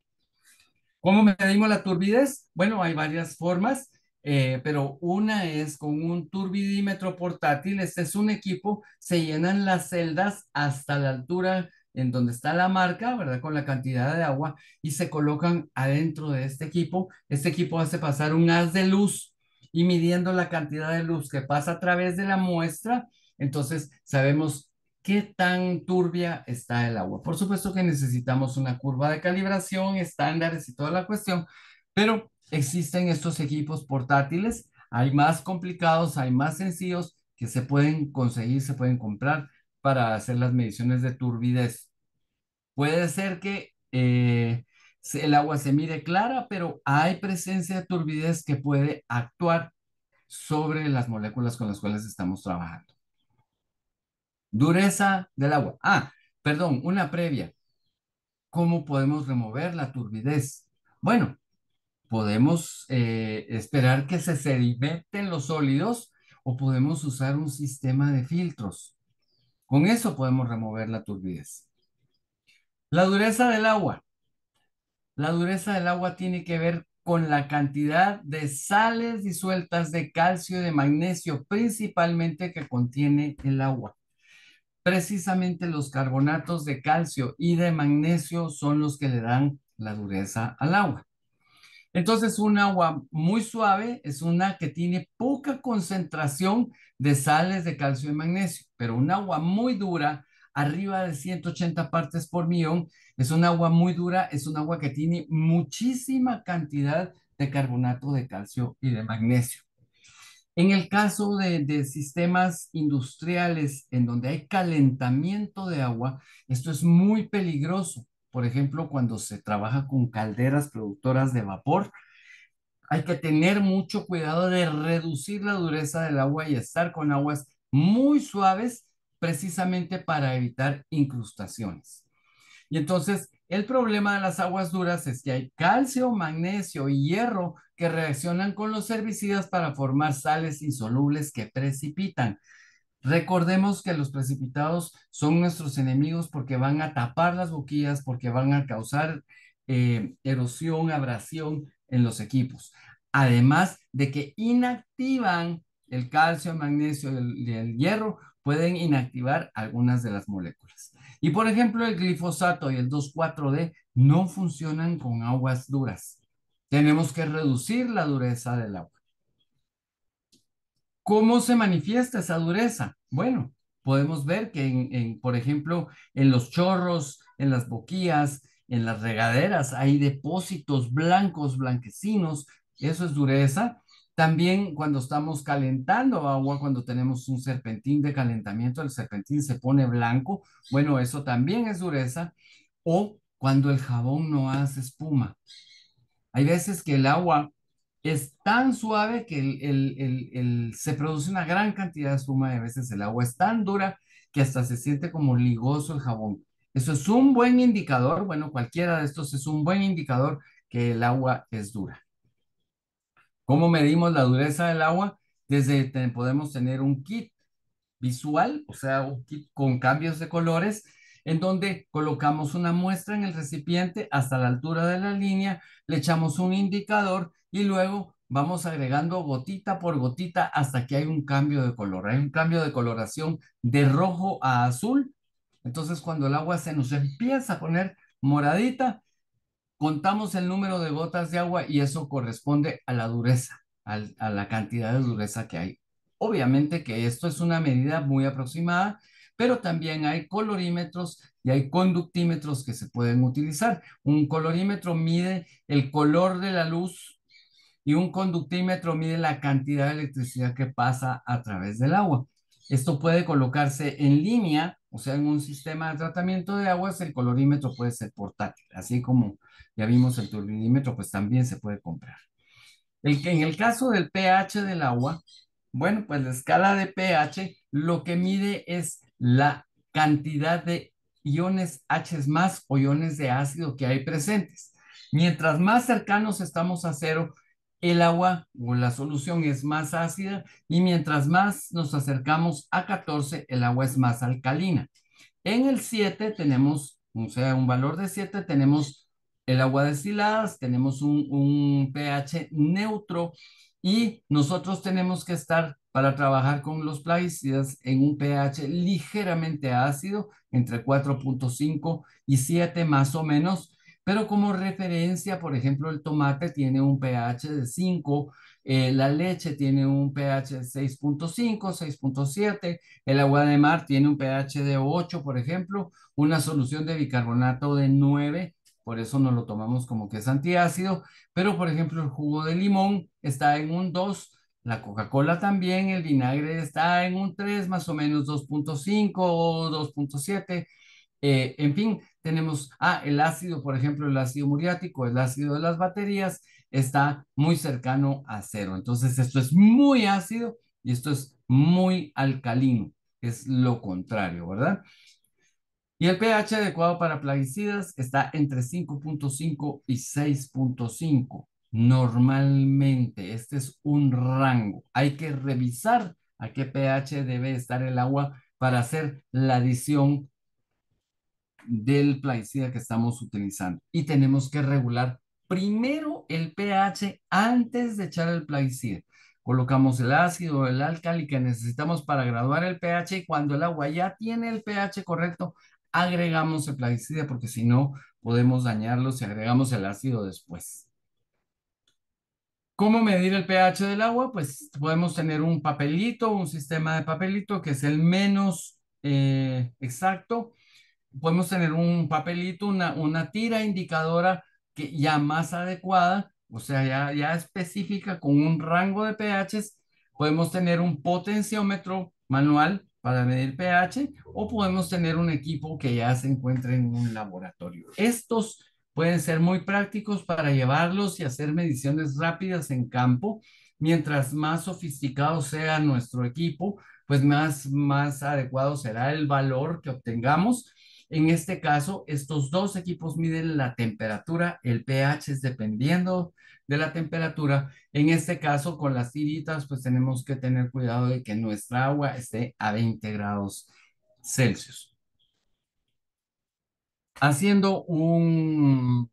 ¿Cómo medimos la turbidez? Bueno, hay varias formas, pero una es con un turbidímetro portátil. Este es un equipo, se llenan las celdas hasta la altura en donde está la marca, ¿verdad? Con la cantidad de agua y se colocan adentro de este equipo. Este equipo hace pasar un haz de luz y midiendo la cantidad de luz que pasa a través de la muestra, entonces sabemos qué tan turbia está el agua. Por supuesto que necesitamos una curva de calibración, estándares y toda la cuestión, pero existen estos equipos portátiles, hay más complicados, hay más sencillos que se pueden conseguir, se pueden comprar para hacer las mediciones de turbidez. Puede ser que el agua se mire clara, pero hay presencia de turbidez que puede actuar sobre las moléculas con las cuales estamos trabajando. Dureza del agua. Ah, perdón, una previa. ¿Cómo podemos remover la turbidez? Bueno, podemos esperar que se sedimenten los sólidos o podemos usar un sistema de filtros. Con eso podemos remover la turbidez. La dureza del agua. La dureza del agua tiene que ver con la cantidad de sales disueltas de calcio y de magnesio, principalmente que contiene el agua. Precisamente los carbonatos de calcio y de magnesio son los que le dan la dureza al agua. Entonces, un agua muy suave es una que tiene poca concentración de sales de calcio y magnesio, pero un agua muy dura, arriba de 180 partes por millón, es un agua muy dura, es un agua que tiene muchísima cantidad de carbonato de calcio y de magnesio. En el caso de sistemas industriales en donde hay calentamiento de agua, esto es muy peligroso. Por ejemplo, cuando se trabaja con calderas productoras de vapor, hay que tener mucho cuidado de reducir la dureza del agua y estar con aguas muy suaves precisamente para evitar incrustaciones. Y entonces, el problema de las aguas duras es que hay calcio, magnesio y hierro que reaccionan con los herbicidas para formar sales insolubles que precipitan. Recordemos que los precipitados son nuestros enemigos porque van a tapar las boquillas, porque van a causar erosión, abrasión en los equipos. Además de que inactivan el calcio, el magnesio y el hierro, pueden inactivar algunas de las moléculas. Y por ejemplo, el glifosato y el 2,4-D no funcionan con aguas duras. Tenemos que reducir la dureza del agua. ¿Cómo se manifiesta esa dureza? Bueno, podemos ver que por ejemplo, en los chorros, en las boquillas, en las regaderas, hay depósitos blancos, blanquecinos, eso es dureza. También cuando estamos calentando agua, cuando tenemos un serpentín de calentamiento, el serpentín se pone blanco, bueno, eso también es dureza. O cuando el jabón no hace espuma. Hay veces que el agua es tan suave que se produce una gran cantidad de espuma y a veces el agua es tan dura que hasta se siente como ligoso el jabón. Eso es un buen indicador, bueno, cualquiera de estos es un buen indicador que el agua es dura. ¿Cómo medimos la dureza del agua? Podemos tener un kit visual, o sea, un kit con cambios de colores, en donde colocamos una muestra en el recipiente hasta la altura de la línea, le echamos un indicador y luego vamos agregando gotita por gotita hasta que hay un cambio de color. Hay un cambio de coloración de rojo a azul. Entonces, cuando el agua se nos empieza a poner moradita, contamos el número de gotas de agua y eso corresponde a la dureza, a la cantidad de dureza que hay. Obviamente que esto es una medida muy aproximada, pero también hay colorímetros y hay conductímetros que se pueden utilizar. Un colorímetro mide el color de la luz y un conductímetro mide la cantidad de electricidad que pasa a través del agua. Esto puede colocarse en línea, o sea, en un sistema de tratamiento de aguas, el colorímetro puede ser portátil, así como ya vimos el turbinímetro, pues también se puede comprar. En el caso del pH del agua, bueno, pues la escala de pH lo que mide es la cantidad de iones H más o iones de ácido que hay presentes. Mientras más cercanos estamos a cero, el agua o la solución es más ácida y mientras más nos acercamos a 14, el agua es más alcalina. En el 7 tenemos, o sea, un valor de 7 tenemos el agua destilada, tenemos un pH neutro y nosotros tenemos que estar para trabajar con los plaguicidas en un pH ligeramente ácido, entre 4,5 y 7 más o menos, pero como referencia, por ejemplo, el tomate tiene un pH de 5, la leche tiene un pH de 6,5, 6,7, el agua de mar tiene un pH de 8, por ejemplo, una solución de bicarbonato de 9, por eso no lo tomamos como que es antiácido, pero por ejemplo el jugo de limón está en un 2, la Coca-Cola también, el vinagre está en un 3, más o menos 2,5 o 2,7. En fin, tenemos, el ácido, por ejemplo, el ácido muriático, el ácido de las baterías, está muy cercano a cero. Entonces, esto es muy ácido y esto es muy alcalino, es lo contrario, ¿verdad? Y el pH adecuado para plaguicidas está entre 5,5 y 6,5. Normalmente, este es un rango. Hay que revisar a qué pH debe estar el agua para hacer la adición del plaguicida que estamos utilizando. Y tenemos que regular primero el pH antes de echar el plaguicida. Colocamos el ácido o el álcali que necesitamos para graduar el pH y cuando el agua ya tiene el pH correcto, agregamos el plaguicida porque si no podemos dañarlo si agregamos el ácido después. ¿Cómo medir el pH del agua? Pues podemos tener un papelito, un sistema de papelito que es el menos exacto. Podemos tener un papelito, una tira indicadora que ya más adecuada, o sea, ya específica con un rango de pHs. Podemos tener un potenciómetro manual para medir pH o podemos tener un equipo que ya se encuentra en un laboratorio. Estos pueden ser muy prácticos para llevarlos y hacer mediciones rápidas en campo. Mientras más sofisticado sea nuestro equipo, pues más adecuado será el valor que obtengamos. En este caso, estos dos equipos miden la temperatura, el pH es dependiendo de la temperatura. En este caso, con las tiritas, pues tenemos que tener cuidado de que nuestra agua esté a 20 grados Celsius. Haciendo una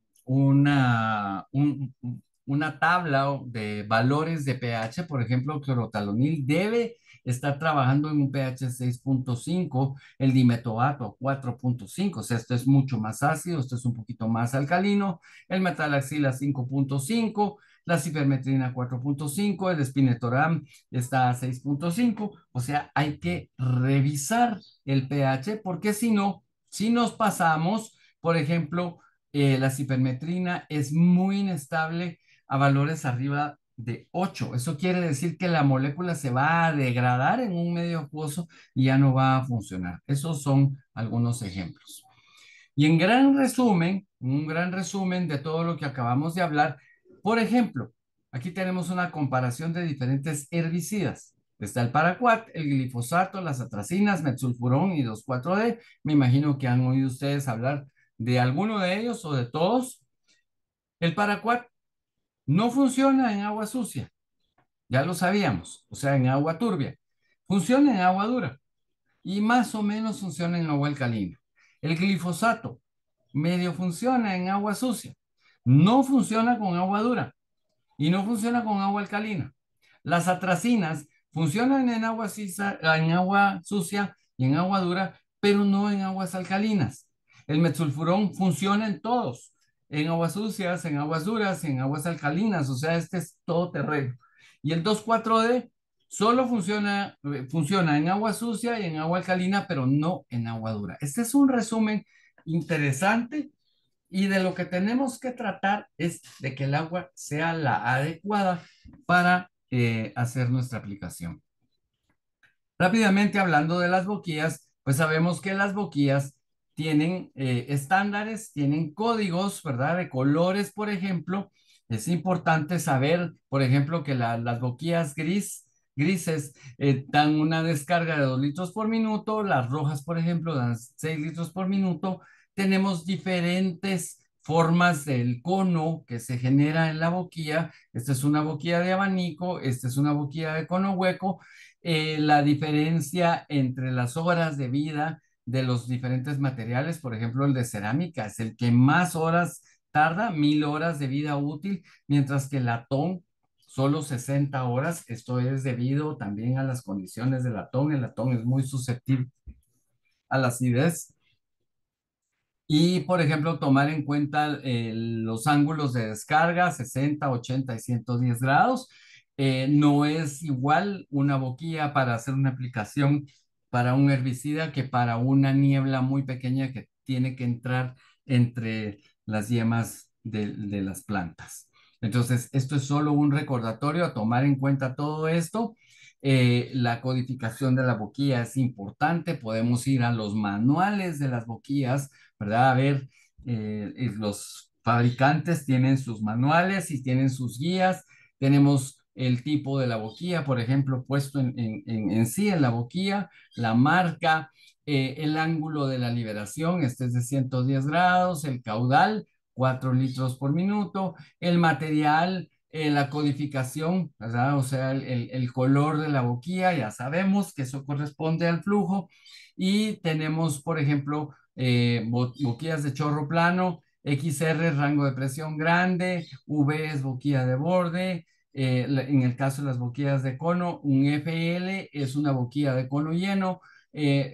tabla de valores de pH, por ejemplo, clorotalonil debe estar trabajando en un pH 6,5, el dimetoato 4,5, o sea, esto es mucho más ácido, esto es un poquito más alcalino, el metalaxila 5,5, la cipermetrina 4,5, el espinetoram está a 6,5, o sea, hay que revisar el pH porque si no, si nos pasamos, por ejemplo, la cipermetrina es muy inestable a valores arriba de 8. Eso quiere decir que la molécula se va a degradar en un medio acuoso y ya no va a funcionar. Esos son algunos ejemplos. Y en gran resumen, un gran resumen de todo lo que acabamos de hablar, por ejemplo, aquí tenemos una comparación de diferentes herbicidas. Está el paraquat, el glifosato, las atracinas, metsulfurón y 2,4-D. Me imagino que han oído ustedes hablar de alguno de ellos o de todos. El paraquat no funciona en agua sucia, ya lo sabíamos, o sea, en agua turbia. Funciona en agua dura y más o menos funciona en agua alcalina. El glifosato medio funciona en agua sucia, no funciona con agua dura y no funciona con agua alcalina. Las atracinas funcionan en agua sucia y en agua dura, pero no en aguas alcalinas. El metsulfurón funciona en todos, en aguas sucias, en aguas duras, en aguas alcalinas, o sea, este es todo terreno. Y el 2,4-D solo funciona en agua sucia y en agua alcalina, pero no en agua dura. Este es un resumen interesante y de lo que tenemos que tratar es de que el agua sea la adecuada para hacer nuestra aplicación. Rápidamente hablando de las boquillas, pues sabemos que las boquillas tienen estándares, tienen códigos, ¿verdad? De colores, por ejemplo. Es importante saber, por ejemplo, que las boquillas grises dan una descarga de 2 litros por minuto, las rojas, por ejemplo, dan 6 litros por minuto. Tenemos diferentes formas del cono que se genera en la boquilla. Esta es una boquilla de abanico, esta es una boquilla de cono hueco. La diferencia entre las horas de vida de los diferentes materiales, por ejemplo, el de cerámica es el que más horas tarda, 1.000 horas de vida útil, mientras que el latón solo 60 horas. Esto es debido también a las condiciones del latón. El latón es muy susceptible a la acidez. Y, por ejemplo, tomar en cuenta los ángulos de descarga, 60, 80 y 110 grados. No es igual una boquilla para hacer una aplicación para un herbicida que para una niebla muy pequeña que tiene que entrar entre las yemas de las plantas. Entonces, esto es solo un recordatorio a tomar en cuenta todo esto. La codificación de la boquilla es importante. Podemos ir a los manuales de las boquillas, ¿verdad? A ver, y los fabricantes tienen sus manuales y tienen sus guías. Tenemos el tipo de la boquilla, por ejemplo, puesto en sí en la boquilla, la marca, el ángulo de la liberación, este es de 110 grados, el caudal, 4 litros por minuto, el material, la codificación, ¿verdad? O sea, el color de la boquilla, ya sabemos que eso corresponde al flujo. Y tenemos, por ejemplo, boquillas de chorro plano, XR rango de presión grande, V es boquilla de borde. En el caso de las boquillas de cono, un FL es una boquilla de cono lleno.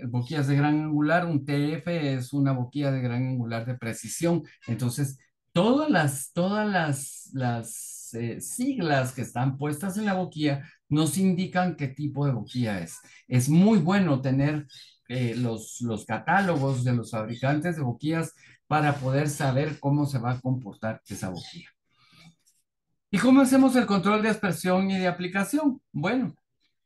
Boquillas de gran angular, un TF es una boquilla de gran angular de precisión. Entonces, todas las siglas que están puestas en la boquilla nos indican qué tipo de boquilla es. Es muy bueno tener los catálogos de los fabricantes de boquillas para poder saber cómo se va a comportar esa boquilla. ¿Y cómo hacemos el control de aspersión y de aplicación? Bueno,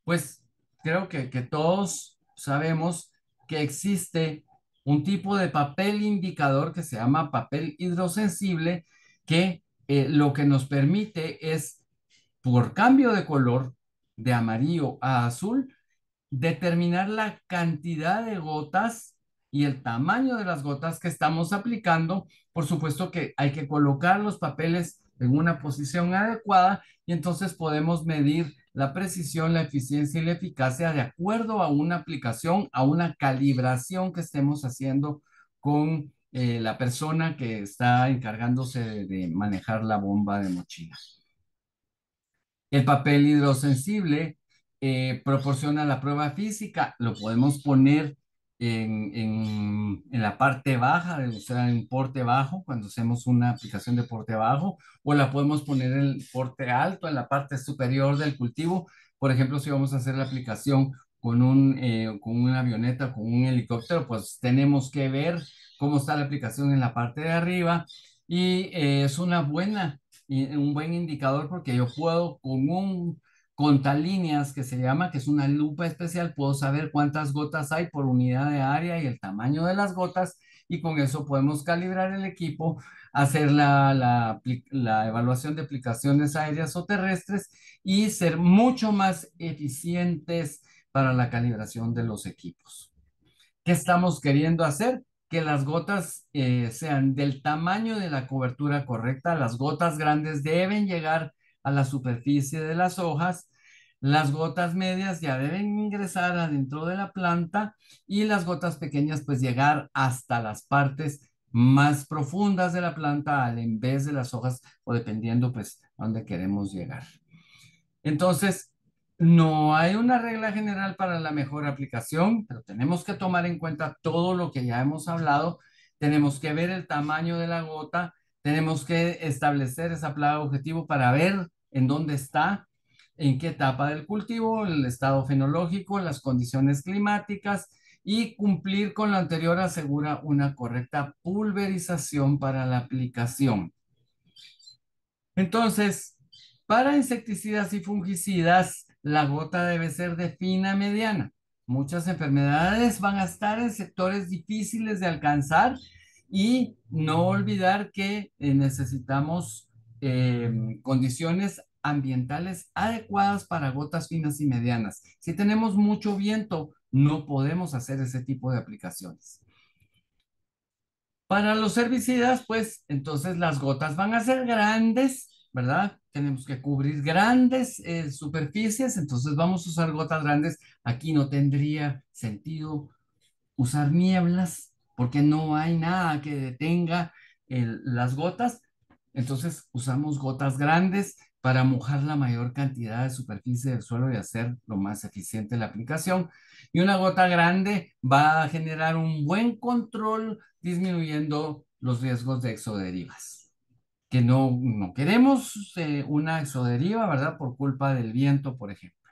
pues creo que todos sabemos que existe un tipo de papel indicador que se llama papel hidrosensible, que lo que nos permite es, por cambio de color, de amarillo a azul, determinar la cantidad de gotas y el tamaño de las gotas que estamos aplicando. Por supuesto que hay que colocar los papeles en una posición adecuada y entonces podemos medir la precisión, la eficiencia y la eficacia de acuerdo a una aplicación, a una calibración que estemos haciendo con la persona que está encargándose de manejar la bomba de mochila. El papel hidrosensible proporciona la prueba física, lo podemos poner en la parte baja, o sea, en porte bajo, cuando hacemos una aplicación de porte bajo, o la podemos poner en el porte alto, en la parte superior del cultivo. Por ejemplo, si vamos a hacer la aplicación con una avioneta, con un helicóptero, pues tenemos que ver cómo está la aplicación en la parte de arriba y es un buen indicador porque yo puedo con un contalíneas que se llama, que es una lupa especial, puedo saber cuántas gotas hay por unidad de área y el tamaño de las gotas y con eso podemos calibrar el equipo, hacer la evaluación de aplicaciones aéreas o terrestres y ser mucho más eficientes para la calibración de los equipos. ¿Qué estamos queriendo hacer? Que las gotas sean del tamaño de la cobertura correcta. Las gotas grandes deben llegar a la superficie de las hojas. Las gotas medias ya deben ingresar adentro de la planta y las gotas pequeñas pues llegar hasta las partes más profundas de la planta en vez de las hojas o dependiendo pues a dónde queremos llegar. Entonces, no hay una regla general para la mejor aplicación, pero tenemos que tomar en cuenta todo lo que ya hemos hablado. Tenemos que ver el tamaño de la gota, tenemos que establecer esa plaga objetivo para ver en dónde está, en qué etapa del cultivo, el estado fenológico, las condiciones climáticas y cumplir con lo anterior asegura una correcta pulverización para la aplicación. Entonces, para insecticidas y fungicidas, la gota debe ser de fina a mediana. Muchas enfermedades van a estar en sectores difíciles de alcanzar y no olvidar que necesitamos condiciones ambientales adecuadas para gotas finas y medianas. Si tenemos mucho viento, no podemos hacer ese tipo de aplicaciones. Para los herbicidas, pues entonces las gotas van a ser grandes, ¿verdad? Tenemos que cubrir grandes superficies, entonces vamos a usar gotas grandes. Aquí no tendría sentido usar nieblas porque no hay nada que detenga las gotas. Entonces usamos gotas grandes para mojar la mayor cantidad de superficie del suelo y hacer lo más eficiente la aplicación. Y una gota grande va a generar un buen control disminuyendo los riesgos de exoderivas, que no queremos una exoderiva, ¿verdad? Por culpa del viento, por ejemplo.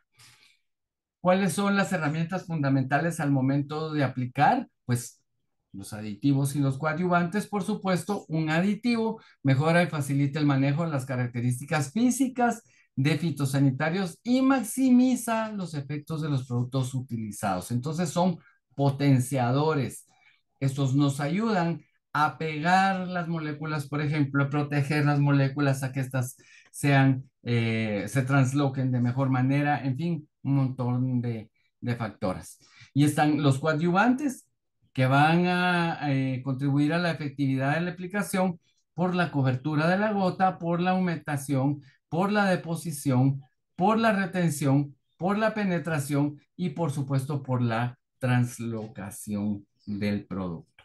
¿Cuáles son las herramientas fundamentales al momento de aplicar? Pues los aditivos y los coadyuvantes, por supuesto, un aditivo mejora y facilita el manejo de las características físicas de fitosanitarios y maximiza los efectos de los productos utilizados. Entonces son potenciadores. Estos nos ayudan a pegar las moléculas, por ejemplo, a proteger las moléculas a que éstas se transloquen de mejor manera, en fin, un montón de factores. Y están los coadyuvantes que van a contribuir a la efectividad de la aplicación por la cobertura de la gota, por la aumentación, por la deposición, por la retención, por la penetración y por supuesto por la translocación del producto.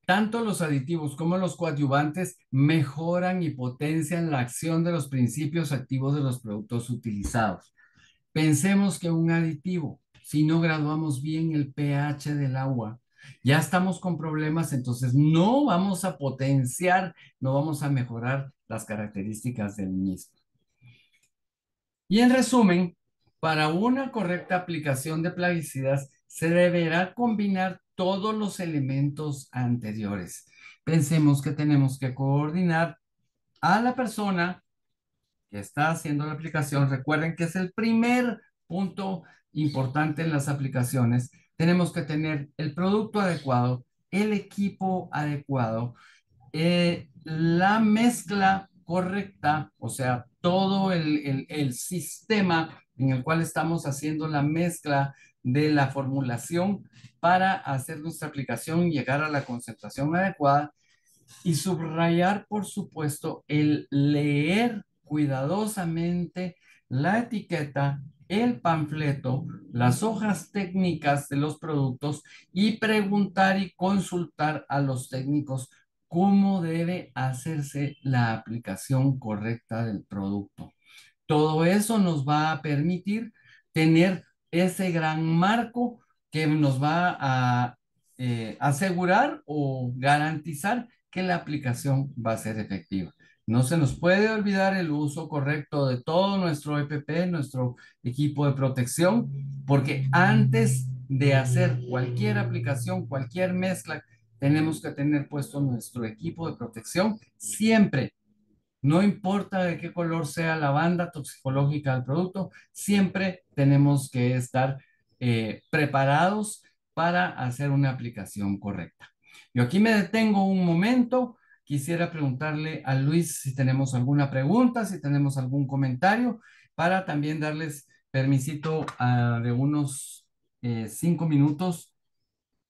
Tanto los aditivos como los coadyuvantes mejoran y potencian la acción de los principios activos de los productos utilizados. Pensemos que un aditivo, si no graduamos bien el pH del agua, ya estamos con problemas, entonces no vamos a potenciar, no vamos a mejorar las características del mismo. Y en resumen, para una correcta aplicación de plaguicidas, se deberá combinar todos los elementos anteriores. Pensemos que tenemos que coordinar a la persona que está haciendo la aplicación. Recuerden que es el primer punto importante en las aplicaciones. Tenemos que tener el producto adecuado, el equipo adecuado, la mezcla correcta, o sea, todo el sistema en el cual estamos haciendo la mezcla de la formulación para hacer nuestra aplicación y llegar a la concentración adecuada y subrayar, por supuesto, el leer cuidadosamente la etiqueta, el panfleto, las hojas técnicas de los productos y preguntar y consultar a los técnicos cómo debe hacerse la aplicación correcta del producto. Todo eso nos va a permitir tener ese gran marco que nos va a asegurar o garantizar que la aplicación va a ser efectiva. No se nos puede olvidar el uso correcto de todo nuestro EPP, nuestro equipo de protección, porque antes de hacer cualquier aplicación, cualquier mezcla, tenemos que tener puesto nuestro equipo de protección siempre. No importa de qué color sea la banda toxicológica del producto, siempre tenemos que estar preparados para hacer una aplicación correcta. Yo aquí me detengo un momento. Quisiera preguntarle a Luis si tenemos alguna pregunta, si tenemos algún comentario, para también darles permisito de unos 5 minutos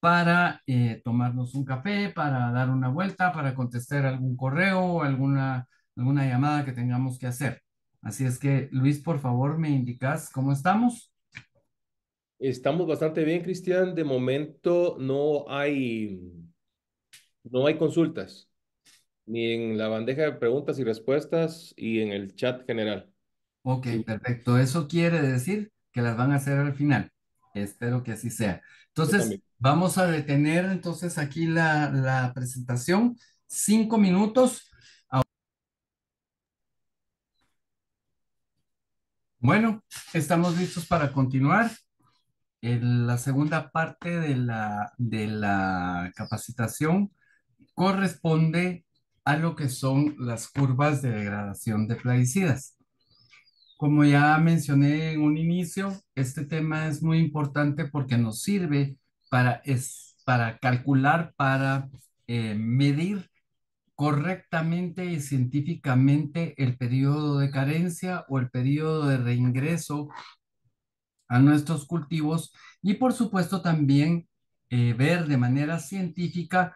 para tomarnos un café, para dar una vuelta, para contestar algún correo o alguna llamada que tengamos que hacer. Así es que, Luis, por favor, me indicas cómo estamos. Estamos bastante bien, Cristian. De momento no hay consultas, ni en la bandeja de preguntas y respuestas y en el chat general. Ok, Sí, perfecto. Eso quiere decir que las van a hacer al final. Espero que así sea. yo Entonces, también. vamos a detener entonces aquí la presentación. 5 minutos. Bueno, estamos listos para continuar. La segunda parte de la capacitación corresponde a lo que son las curvas de degradación de plaguicidas. Como ya mencioné en un inicio, este tema es muy importante porque nos sirve para calcular, para medir correctamente y científicamente el periodo de carencia o el periodo de reingreso a nuestros cultivos y por supuesto también ver de manera científica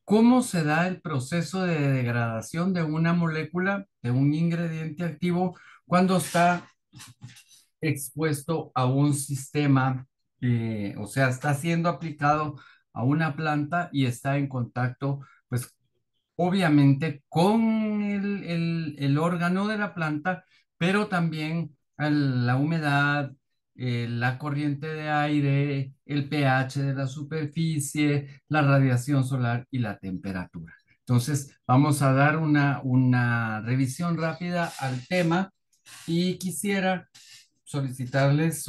cómo se da el proceso de degradación de una molécula, de un ingrediente activo, cuando está expuesto a un sistema, o sea, está siendo aplicado a una planta y está en contacto, pues obviamente con el órgano de la planta, pero también la humedad, la corriente de aire, el pH de la superficie, la radiación solar y la temperatura. Entonces, vamos a dar una revisión rápida al tema y quisiera solicitarles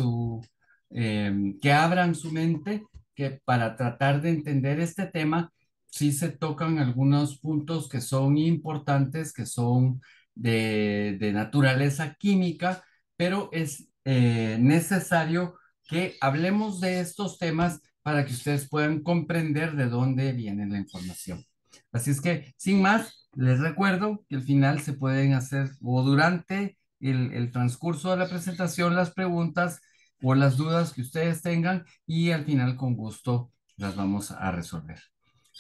que abran su mente, que para tratar de entender este tema, sí se tocan algunos puntos que son importantes, que son de naturaleza química, pero es necesario que hablemos de estos temas para que ustedes puedan comprender de dónde viene la información. Así es que, sin más, les recuerdo que al final se pueden hacer o durante el transcurso de la presentación las preguntas o las dudas que ustedes tengan y al final con gusto las vamos a resolver.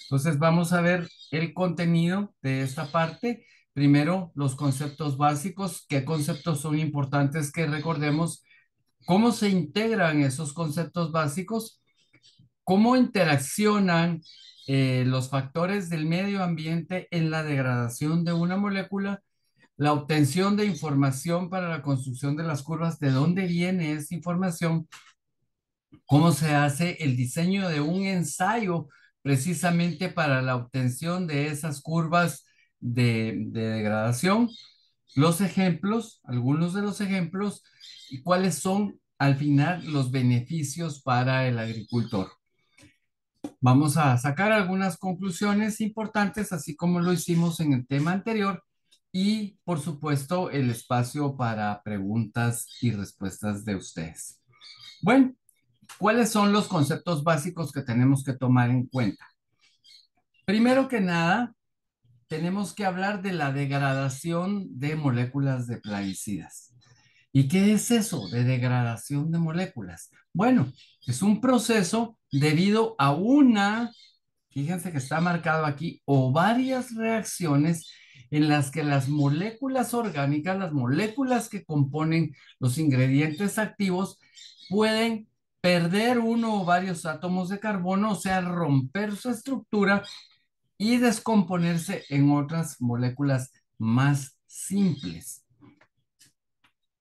Entonces vamos a ver el contenido de esta parte. Primero, los conceptos básicos, qué conceptos son importantes que recordemos, cómo se integran esos conceptos básicos, cómo interaccionan los factores del medio ambiente en la degradación de una molécula, la obtención de información para la construcción de las curvas, de dónde viene esa información, cómo se hace el diseño de un ensayo precisamente para la obtención de esas curvas de degradación, los ejemplos, algunos de los ejemplos, y cuáles son al final los beneficios para el agricultor. Vamos a sacar algunas conclusiones importantes, así como lo hicimos en el tema anterior, y por supuesto el espacio para preguntas y respuestas de ustedes. Bueno, ¿cuáles son los conceptos básicos que tenemos que tomar en cuenta? Primero que nada, tenemos que hablar de la degradación de moléculas de plaguicidas. ¿Y qué es eso de degradación de moléculas? Bueno, es un proceso debido a fíjense que está marcado aquí, o varias reacciones en las que las moléculas orgánicas, las moléculas que componen los ingredientes activos, pueden perder uno o varios átomos de carbono, o sea, romper su estructura y descomponerse en otras moléculas más simples.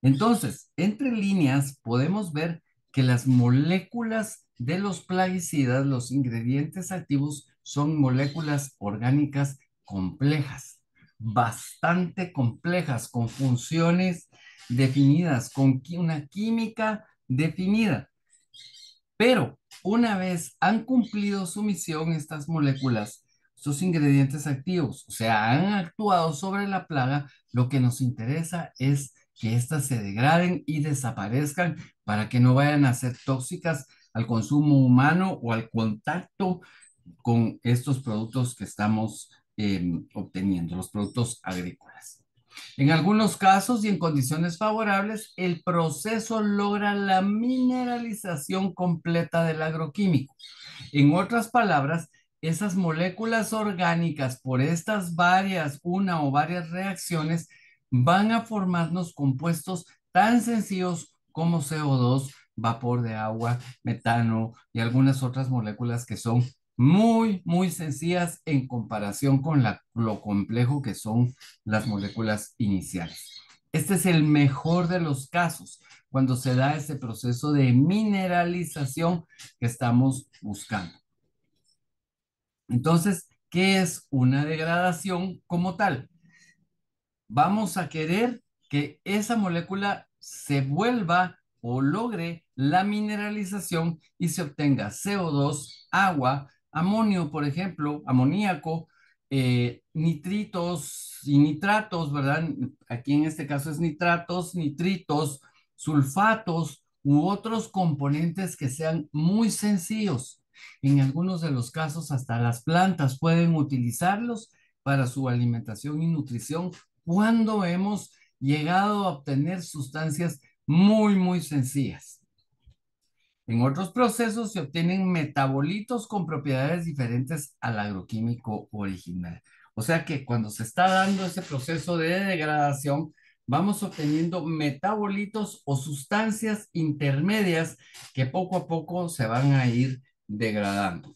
Entonces, entre líneas podemos ver que las moléculas de los plaguicidas, los ingredientes activos, son moléculas orgánicas complejas, bastante complejas, con funciones definidas, con una química definida. Pero una vez han cumplido su misión estas moléculas, estos ingredientes activos, o sea, han actuado sobre la plaga, lo que nos interesa es que éstas se degraden y desaparezcan para que no vayan a ser tóxicas al consumo humano o al contacto con estos productos que estamos obteniendo, los productos agrícolas. En algunos casos y en condiciones favorables, el proceso logra la mineralización completa del agroquímico. En otras palabras, esas moléculas orgánicas, por estas una o varias reacciones, van a formarnos compuestos tan sencillos como CO2, vapor de agua, metano y algunas otras moléculas que son muy, muy sencillas en comparación con lo complejo que son las moléculas iniciales. Este es el mejor de los casos cuando se da ese proceso de mineralización que estamos buscando. Entonces, ¿qué es una degradación como tal? Vamos a querer que esa molécula se vuelva o logre la mineralización y se obtenga CO2, agua, amonio, por ejemplo, amoníaco, nitritos y nitratos, ¿verdad? Aquí en este caso es nitratos, nitritos, sulfatos u otros componentes que sean muy sencillos. En algunos de los casos, hasta las plantas pueden utilizarlos para su alimentación y nutrición cuando hemos llegado a obtener sustancias muy, muy sencillas. En otros procesos se obtienen metabolitos con propiedades diferentes al agroquímico original. O sea que cuando se está dando ese proceso de degradación, vamos obteniendo metabolitos o sustancias intermedias que poco a poco se van a ir degradando.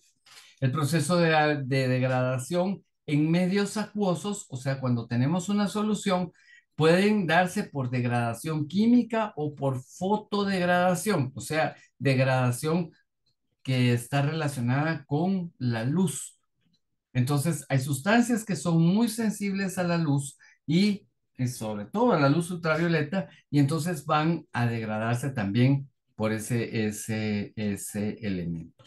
El proceso de degradación en medios acuosos, o sea, cuando tenemos una solución, pueden darse por degradación química o por fotodegradación, o sea, degradación que está relacionada con la luz. Entonces, hay sustancias que son muy sensibles a la luz y sobre todo a la luz ultravioleta, y entonces van a degradarse también por ese elemento.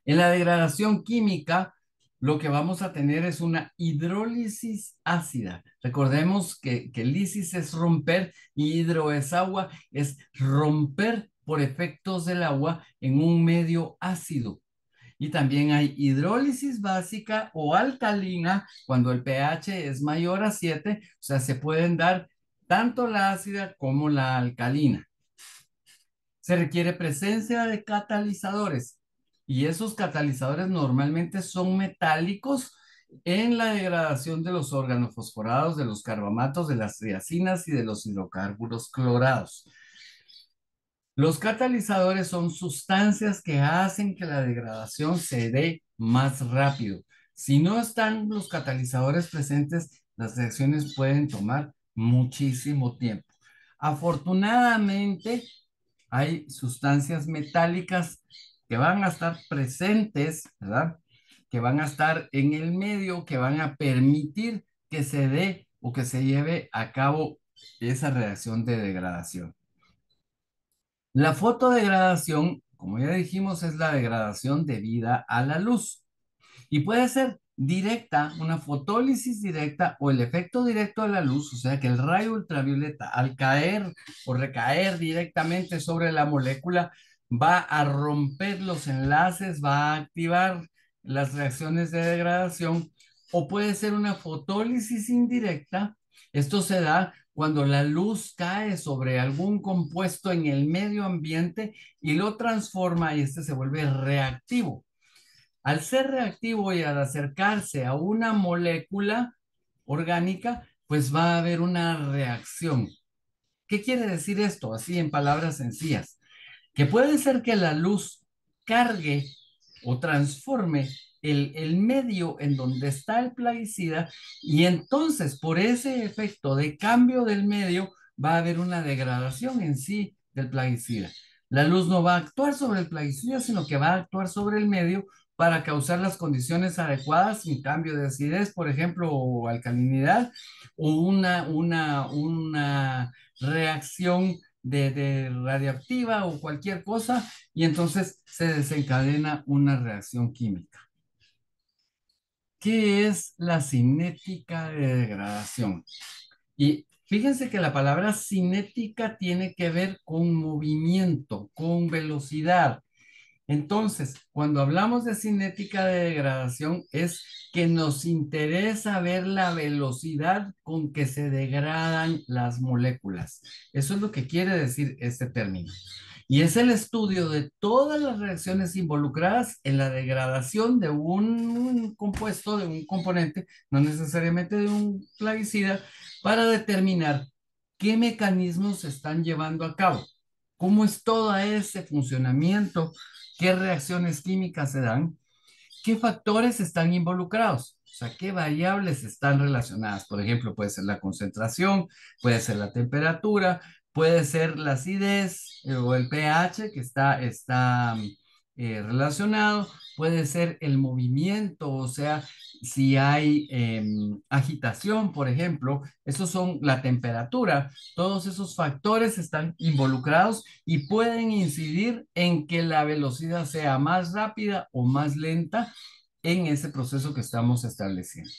En la degradación química, lo que vamos a tener es una hidrólisis ácida. Recordemos que lisis es romper y hidro es agua, es romper por efectos del agua en un medio ácido. Y también hay hidrólisis básica o alcalina cuando el pH es mayor a 7, o sea, se pueden dar tanto la ácida como la alcalina. Se requiere presencia de catalizadores y esos catalizadores normalmente son metálicos en la degradación de los órganos fosforados, de los carbamatos, de las triacinas y de los hidrocarburos clorados. Los catalizadores son sustancias que hacen que la degradación se dé más rápido. Si no están los catalizadores presentes, las reacciones pueden tomar muchísimo tiempo. Afortunadamente, hay sustancias metálicas que van a estar presentes, ¿verdad? Que van a estar en el medio, que van a permitir que se dé o que se lleve a cabo esa reacción de degradación. La fotodegradación, como ya dijimos, es la degradación debida a la luz. Y puede ser directa, una fotólisis directa o el efecto directo de la luz, o sea que el rayo ultravioleta al caer o recaer directamente sobre la molécula va a romper los enlaces, va a activar las reacciones de degradación, o puede ser una fotólisis indirecta. Esto se da cuando la luz cae sobre algún compuesto en el medio ambiente y lo transforma y este se vuelve reactivo. Al ser reactivo y al acercarse a una molécula orgánica, pues va a haber una reacción. ¿Qué quiere decir esto? Así en palabras sencillas, que puede ser que la luz cargue o transforme el medio en donde está el plaguicida y entonces por ese efecto de cambio del medio va a haber una degradación en sí del plaguicida. La luz no va a actuar sobre el plaguicida, sino que va a actuar sobre el medio para causar las condiciones adecuadas, un cambio de acidez, por ejemplo, o alcalinidad, o una reacción de radioactiva o cualquier cosa, y entonces se desencadena una reacción química. ¿Qué es la cinética de degradación? Y fíjense que la palabra cinética tiene que ver con movimiento, con velocidad. Entonces, cuando hablamos de cinética de degradación, es que nos interesa ver la velocidad con que se degradan las moléculas. Eso es lo que quiere decir este término. Y es el estudio de todas las reacciones involucradas en la degradación de un compuesto, de un componente, no necesariamente de un plaguicida, para determinar qué mecanismos se están llevando a cabo, cómo es todo ese funcionamiento, qué reacciones químicas se dan, qué factores están involucrados. O sea, qué variables están relacionadas. Por ejemplo, puede ser la concentración, puede ser la temperatura, puede ser la acidez o el pH que está relacionado, puede ser el movimiento, o sea, si hay agitación, por ejemplo, esos son la temperatura, todos esos factores están involucrados y pueden incidir en que la velocidad sea más rápida o más lenta en ese proceso que estamos estableciendo.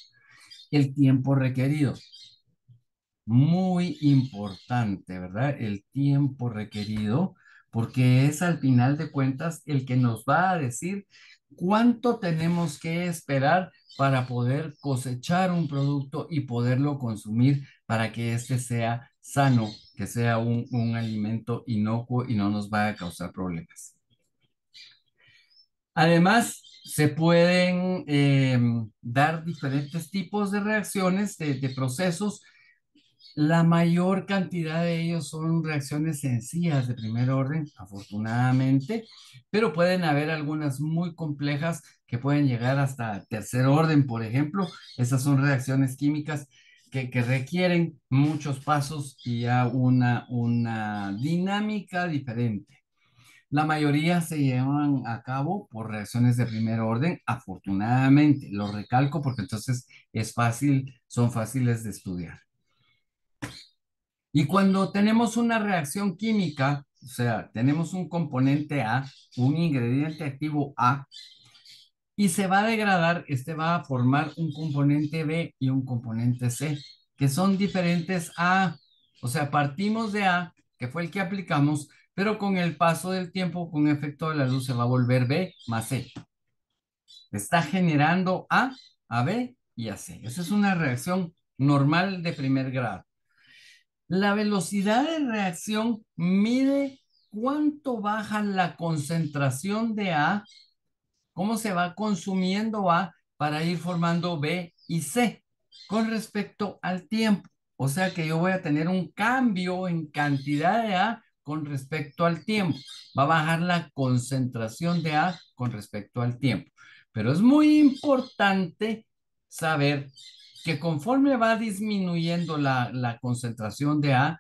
El tiempo requerido, muy importante, ¿verdad? El tiempo requerido, porque es al final de cuentas el que nos va a decir cuánto tenemos que esperar para poder cosechar un producto y poderlo consumir para que éste sea sano, que sea un alimento inocuo y no nos vaya a causar problemas. Además, se pueden dar diferentes tipos de reacciones, de procesos. La mayor cantidad de ellos son reacciones sencillas de primer orden, afortunadamente, pero pueden haber algunas muy complejas que pueden llegar hasta tercer orden, por ejemplo. Esas son reacciones químicas que requieren muchos pasos y ya una dinámica diferente. La mayoría se llevan a cabo por reacciones de primer orden, afortunadamente. Lo recalco porque entonces es fácil, son fáciles de estudiar. Y cuando tenemos una reacción química, o sea, tenemos un componente A, un ingrediente activo A, y se va a degradar, este va a formar un componente B y un componente C, que son diferentes a, o sea, partimos de A, que fue el que aplicamos, pero con el paso del tiempo, con efecto de la luz, se va a volver B más C. Está generando A B y a C. Esa es una reacción normal de primer grado. La velocidad de reacción mide cuánto baja la concentración de A, cómo se va consumiendo A para ir formando B y C con respecto al tiempo. O sea que yo voy a tener un cambio en cantidad de A con respecto al tiempo. Va a bajar la concentración de A con respecto al tiempo. Pero es muy importante saber que conforme va disminuyendo la concentración de A,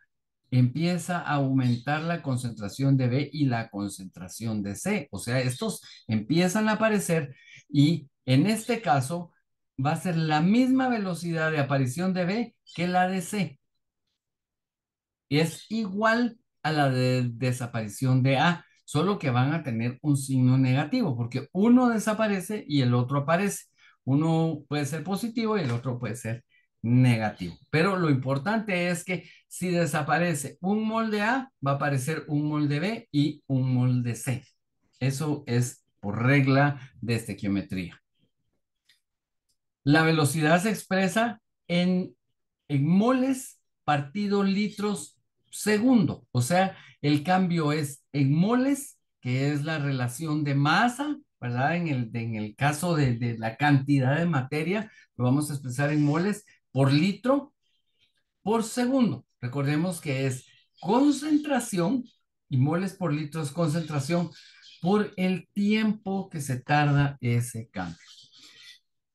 empieza a aumentar la concentración de B y la concentración de C. O sea, estos empiezan a aparecer y en este caso va a ser la misma velocidad de aparición de B que la de C. Es igual a la de desaparición de A, solo que van a tener un signo negativo, porque uno desaparece y el otro aparece. Uno puede ser positivo y el otro puede ser negativo. Pero lo importante es que si desaparece un molde A, va a aparecer un molde B y un molde C. Eso es por regla de estequiometría. La velocidad se expresa en moles partido litros segundo. O sea, el cambio es en moles, que es la relación de masa, ¿verdad? En el caso de la cantidad de materia, lo vamos a expresar en moles por litro por segundo. Recordemos que es concentración y moles por litro es concentración por el tiempo que se tarda ese cambio.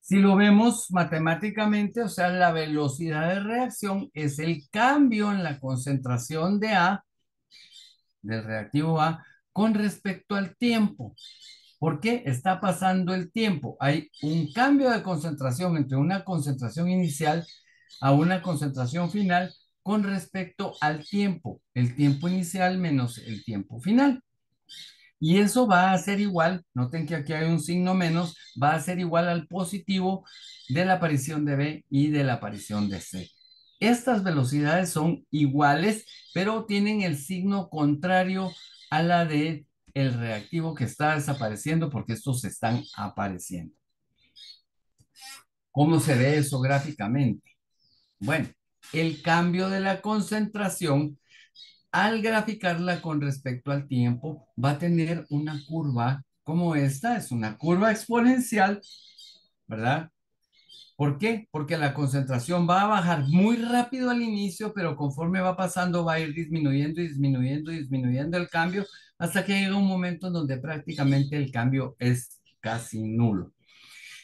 Si lo vemos matemáticamente, o sea, la velocidad de reacción es el cambio en la concentración de A, del reactivo A, con respecto al tiempo. ¿Por qué está pasando el tiempo? Hay un cambio de concentración entre una concentración inicial a una concentración final con respecto al tiempo, el tiempo inicial menos el tiempo final. Y eso va a ser igual, noten que aquí hay un signo menos, va a ser igual al positivo de la aparición de B y de la aparición de C. Estas velocidades son iguales, pero tienen el signo contrario a la de el reactivo que está desapareciendo porque estos están apareciendo. ¿Cómo se ve eso gráficamente? Bueno, el cambio de la concentración al graficarla con respecto al tiempo, va a tener una curva como esta, es una curva exponencial, ¿verdad? ¿Por qué? Porque la concentración va a bajar muy rápido al inicio, pero conforme va pasando va a ir disminuyendo y disminuyendo y disminuyendo el cambio hasta que llega un momento en donde prácticamente el cambio es casi nulo.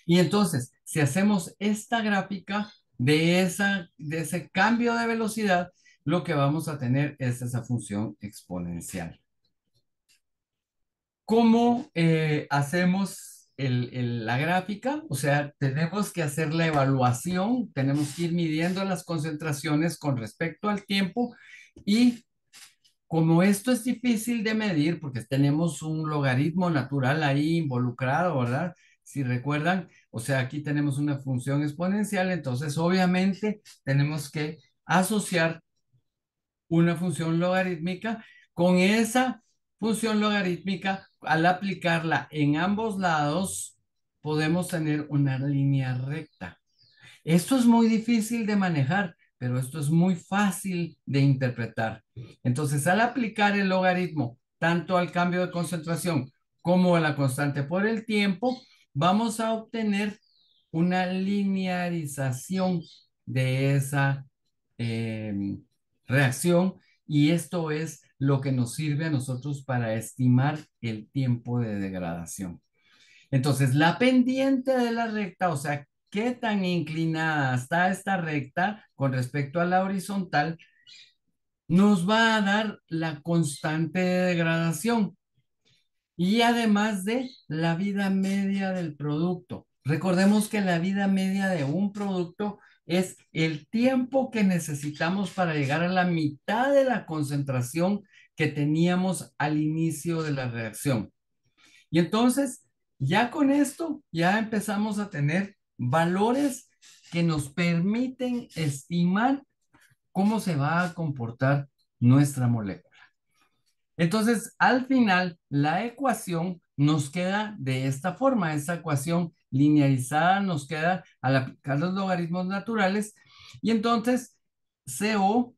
Y entonces, si hacemos esta gráfica de ese cambio de velocidad, lo que vamos a tener es esa función exponencial. ¿Cómo hacemos la gráfica? O sea, tenemos que hacer la evaluación, tenemos que ir midiendo las concentraciones con respecto al tiempo y como esto es difícil de medir porque tenemos un logaritmo natural ahí involucrado, ¿verdad? Si recuerdan, o sea, aquí tenemos una función exponencial, entonces obviamente tenemos que asociar una función logarítmica. Con esa función logarítmica, al aplicarla en ambos lados, podemos tener una línea recta. Esto es muy difícil de manejar, pero esto es muy fácil de interpretar. Entonces, al aplicar el logaritmo tanto al cambio de concentración como a la constante por el tiempo, vamos a obtener una linearización de esa eh, reacción y esto es lo que nos sirve a nosotros para estimar el tiempo de degradación. Entonces, la pendiente de la recta, o sea, qué tan inclinada está esta recta con respecto a la horizontal, nos va a dar la constante de degradación y además de la vida media del producto. Recordemos que la vida media de un producto es el tiempo que necesitamos para llegar a la mitad de la concentración que teníamos al inicio de la reacción. Y entonces, ya con esto, ya empezamos a tener valores que nos permiten estimar cómo se va a comportar nuestra molécula. Entonces, al final, la ecuación nos queda de esta forma. Esta ecuación linearizada nos queda al aplicar los logaritmos naturales. Y entonces, CO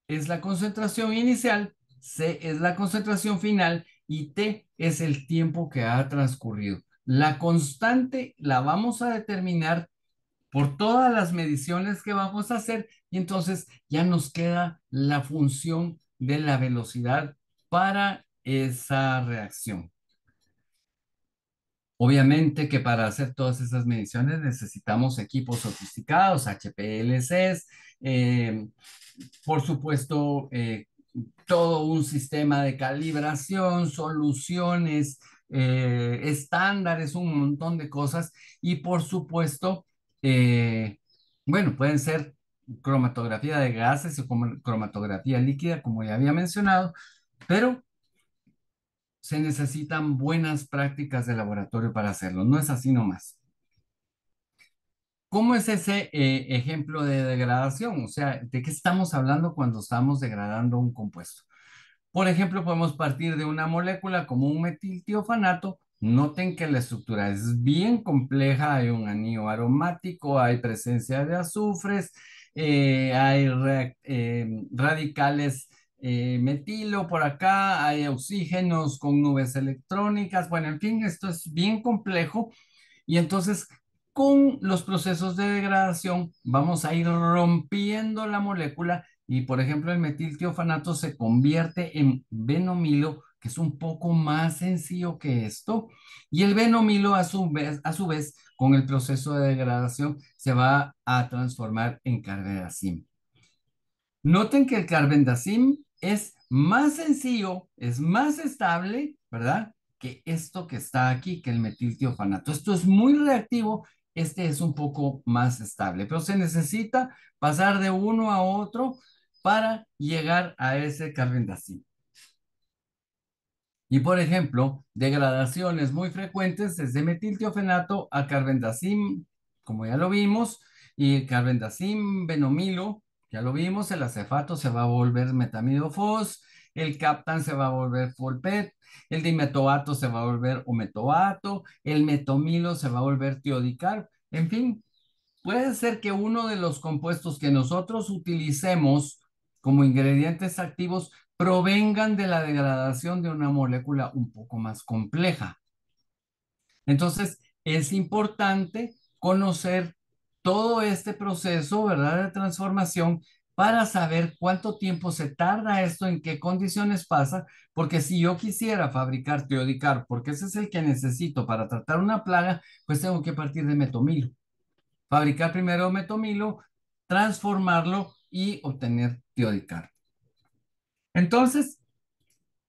es la concentración inicial, C es la concentración final y T es el tiempo que ha transcurrido. La constante la vamos a determinar por todas las mediciones que vamos a hacer y entonces ya nos queda la función de la velocidad para esa reacción. Obviamente que para hacer todas esas mediciones necesitamos equipos sofisticados, HPLCs, por supuesto, todo un sistema de calibración, soluciones, estándares, un montón de cosas y por supuesto, eh, bueno, pueden ser cromatografía de gases o cromatografía líquida, como ya había mencionado, pero se necesitan buenas prácticas de laboratorio para hacerlo, no es así nomás. ¿Cómo es ese ejemplo de degradación? O sea, ¿de qué estamos hablando cuando estamos degradando un compuesto? Por ejemplo, podemos partir de una molécula como un metiltiofanato. Noten que la estructura es bien compleja, hay un anillo aromático, hay presencia de azufres, hay radicales metilo por acá, hay oxígenos con nubes electrónicas. Bueno, en fin, esto es bien complejo y entonces, con los procesos de degradación, vamos a ir rompiendo la molécula y, por ejemplo, el metiltiofanato se convierte en benomilo, que es un poco más sencillo que esto. Y el benomilo, a su vez, con el proceso de degradación, se va a transformar en carbendazim. Noten que el carbendazim es más sencillo, es más estable, ¿verdad? Que esto que está aquí, que el metiltiofanato. Esto es muy reactivo, este es un poco más estable, pero se necesita pasar de uno a otro para llegar a ese carbendazim. Y por ejemplo, degradaciones muy frecuentes desde metiltiofenato a carbendazim, como ya lo vimos, y carbendazim benomilo, ya lo vimos, el acefato se va a volver metamidofos, el captan se va a volver folpet, el dimetoato se va a volver ometoato, el metomilo se va a volver tiodicar, en fin, puede ser que uno de los compuestos que nosotros utilicemos como ingredientes activos provengan de la degradación de una molécula un poco más compleja. Entonces, es importante conocer todo este proceso, ¿verdad?, de transformación para saber cuánto tiempo se tarda esto, en qué condiciones pasa, porque si yo quisiera fabricar tiodicar, porque ese es el que necesito para tratar una plaga, pues tengo que partir de metomilo. Fabricar primero metomilo, transformarlo y obtener tiodicar. Entonces,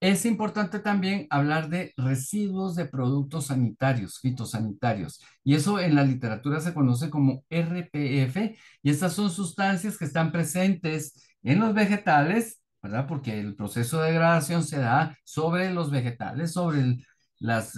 es importante también hablar de residuos de productos sanitarios, fitosanitarios, y eso en la literatura se conoce como RPF, y estas son sustancias que están presentes en los vegetales, ¿verdad? Porque el proceso de degradación se da sobre los vegetales, sobre las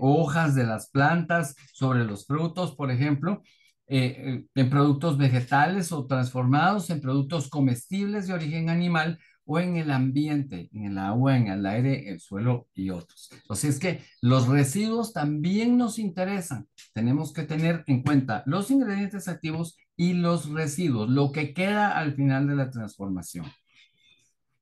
hojas de las plantas, sobre los frutos, por ejemplo, en productos vegetales o transformados en productos comestibles de origen animal o en el ambiente, en el agua, en el aire, el suelo y otros. Así es que los residuos también nos interesan. Tenemos que tener en cuenta los ingredientes activos y los residuos, lo que queda al final de la transformación.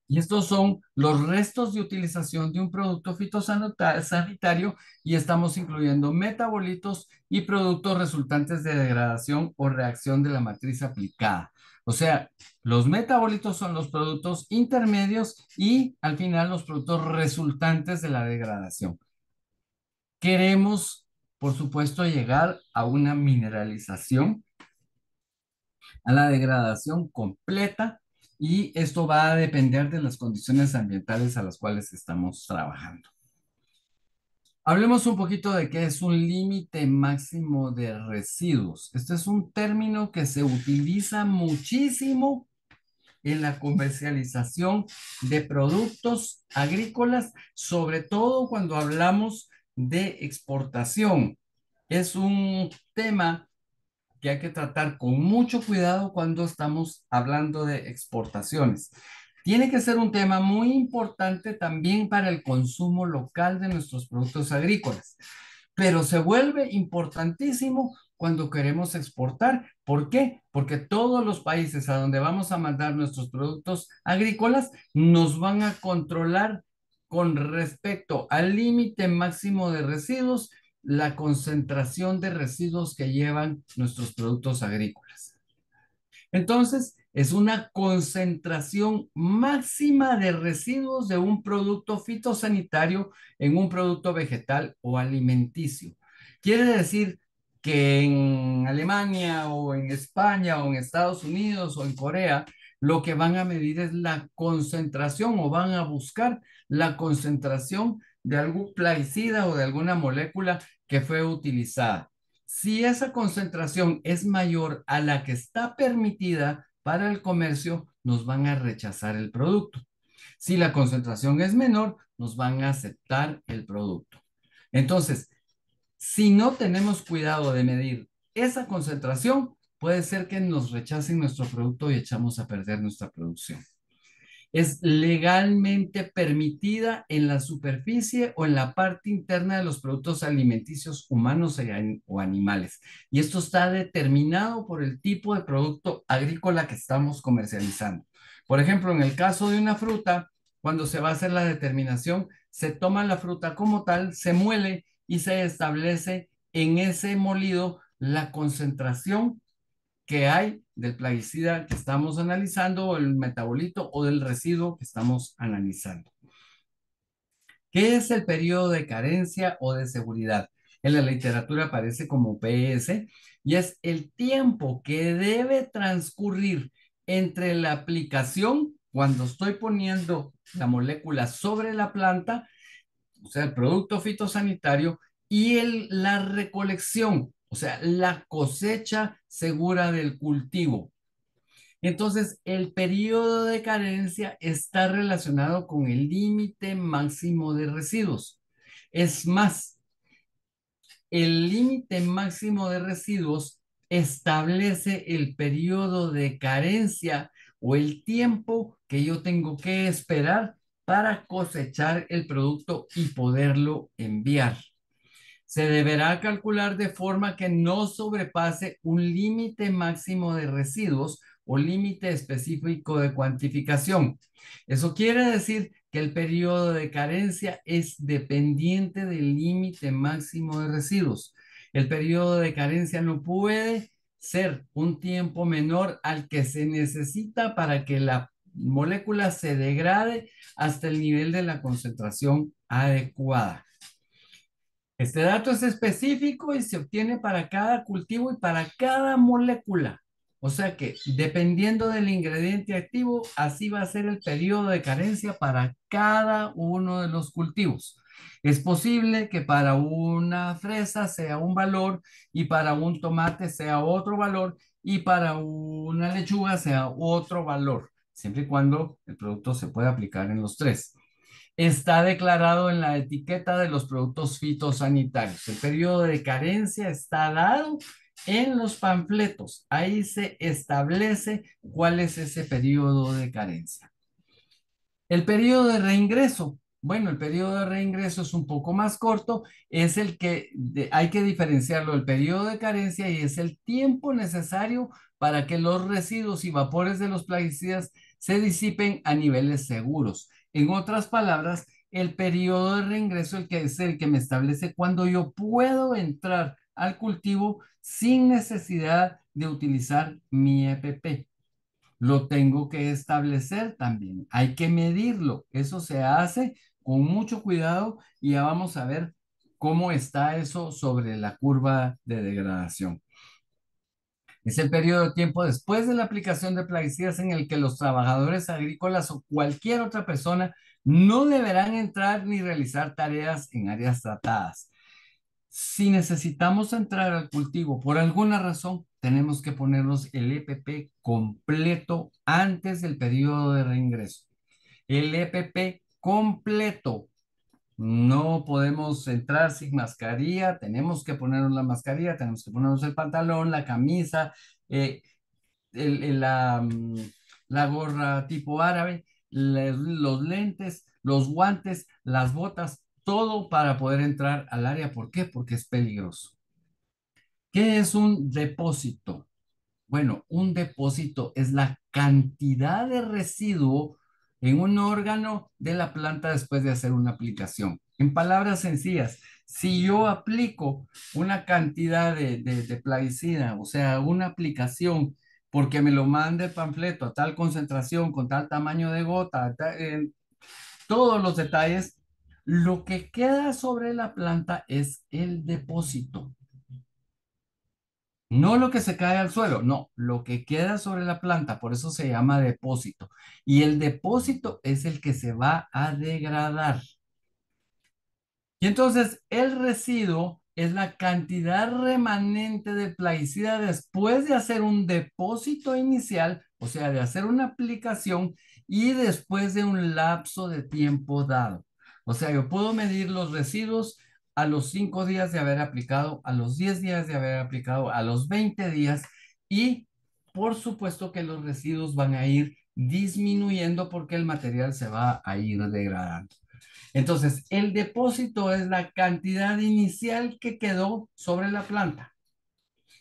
Y estos son los restos de utilización de un producto fitosanitario y estamos incluyendo metabolitos y productos resultantes de degradación o reacción de la matriz aplicada. O sea, los metabolitos son los productos intermedios y al final los productos resultantes de la degradación. Queremos, por supuesto, llegar a una mineralización, a la degradación completa, y esto va a depender de las condiciones ambientales a las cuales estamos trabajando. Hablemos un poquito de qué es un límite máximo de residuos. Este es un término que se utiliza muchísimo en la comercialización de productos agrícolas, sobre todo cuando hablamos de exportación. Es un tema que hay que tratar con mucho cuidado cuando estamos hablando de exportaciones. Tiene que ser un tema muy importante también para el consumo local de nuestros productos agrícolas, pero se vuelve importantísimo cuando queremos exportar. ¿Por qué? Porque todos los países a donde vamos a mandar nuestros productos agrícolas nos van a controlar con respecto al límite máximo de residuos, la concentración de residuos que llevan nuestros productos agrícolas. Entonces, es una concentración máxima de residuos de un producto fitosanitario en un producto vegetal o alimenticio. Quiere decir que en Alemania o en España o en Estados Unidos o en Corea, lo que van a medir es la concentración o van a buscar la concentración de algún plaguicida o de alguna molécula que fue utilizada. Si esa concentración es mayor a la que está permitida para el comercio, nos van a rechazar el producto. Si la concentración es menor, nos van a aceptar el producto. Entonces, si no tenemos cuidado de medir esa concentración, puede ser que nos rechacen nuestro producto y echamos a perder nuestra producción. Es legalmente permitida en la superficie o en la parte interna de los productos alimenticios humanos o animales. Y esto está determinado por el tipo de producto agrícola que estamos comercializando. Por ejemplo, en el caso de una fruta, cuando se va a hacer la determinación, se toma la fruta como tal, se muele y se establece en ese molido la concentración que hay del plaguicida que estamos analizando, o el metabolito o del residuo que estamos analizando. ¿Qué es el periodo de carencia o de seguridad? En la literatura aparece como PS y es el tiempo que debe transcurrir entre la aplicación, cuando estoy poniendo la molécula sobre la planta, o sea, el producto fitosanitario, y la recolección, o sea, la cosecha segura del cultivo. Entonces, el periodo de carencia está relacionado con el límite máximo de residuos. Es más, el límite máximo de residuos establece el periodo de carencia o el tiempo que yo tengo que esperar para cosechar el producto y poderlo enviar. Se deberá calcular de forma que no sobrepase un límite máximo de residuos o límite específico de cuantificación. Eso quiere decir que el periodo de carencia es dependiente del límite máximo de residuos. El periodo de carencia no puede ser un tiempo menor al que se necesita para que la molécula se degrade hasta el nivel de la concentración adecuada. Este dato es específico y se obtiene para cada cultivo y para cada molécula. O sea que dependiendo del ingrediente activo, así va a ser el periodo de carencia para cada uno de los cultivos. Es posible que para una fresa sea un valor y para un tomate sea otro valor y para una lechuga sea otro valor, siempre y cuando el producto se pueda aplicar en los tres. Está declarado en la etiqueta de los productos fitosanitarios. El periodo de carencia está dado en los panfletos. Ahí se establece cuál es ese periodo de carencia. El periodo de reingreso. Bueno, el periodo de reingreso es un poco más corto, es el que hay que diferenciarlo del periodo de carencia y es el tiempo necesario para que los residuos y vapores de los plaguicidas se disipen a niveles seguros. En otras palabras, el periodo de reingreso el que es el que me establece cuándo yo puedo entrar al cultivo sin necesidad de utilizar mi EPP. Lo tengo que establecer también. Hay que medirlo. Eso se hace con mucho cuidado y ya vamos a ver cómo está eso sobre la curva de degradación. Es el periodo de tiempo después de la aplicación de plaguicidas en el que los trabajadores agrícolas o cualquier otra persona no deberán entrar ni realizar tareas en áreas tratadas. Si necesitamos entrar al cultivo por alguna razón, tenemos que ponernos el EPP completo antes del periodo de reingreso. El EPP completo. No podemos entrar sin mascarilla, tenemos que ponernos la mascarilla, tenemos que ponernos el pantalón, la camisa, eh, la gorra tipo árabe, los lentes, los guantes, las botas, todo para poder entrar al área. ¿Por qué? Porque es peligroso. ¿Qué es un depósito? Bueno, un depósito es la cantidad de residuo en un órgano de la planta después de hacer una aplicación. En palabras sencillas, si yo aplico una cantidad de plaguicida, o sea, una aplicación, porque me lo manda el panfleto a tal concentración, con tal tamaño de gota, todos los detalles, lo que queda sobre la planta es el depósito. No lo que se cae al suelo, no, lo que queda sobre la planta, por eso se llama depósito. Y el depósito es el que se va a degradar. Y entonces el residuo es la cantidad remanente de plaguicida después de hacer un depósito inicial, o sea, de hacer una aplicación y después de un lapso de tiempo dado. O sea, yo puedo medir los residuos a los 5 días de haber aplicado, a los 10 días de haber aplicado, a los 20 días y por supuesto que los residuos van a ir disminuyendo porque el material se va a ir degradando. Entonces, el depósito es la cantidad inicial que quedó sobre la planta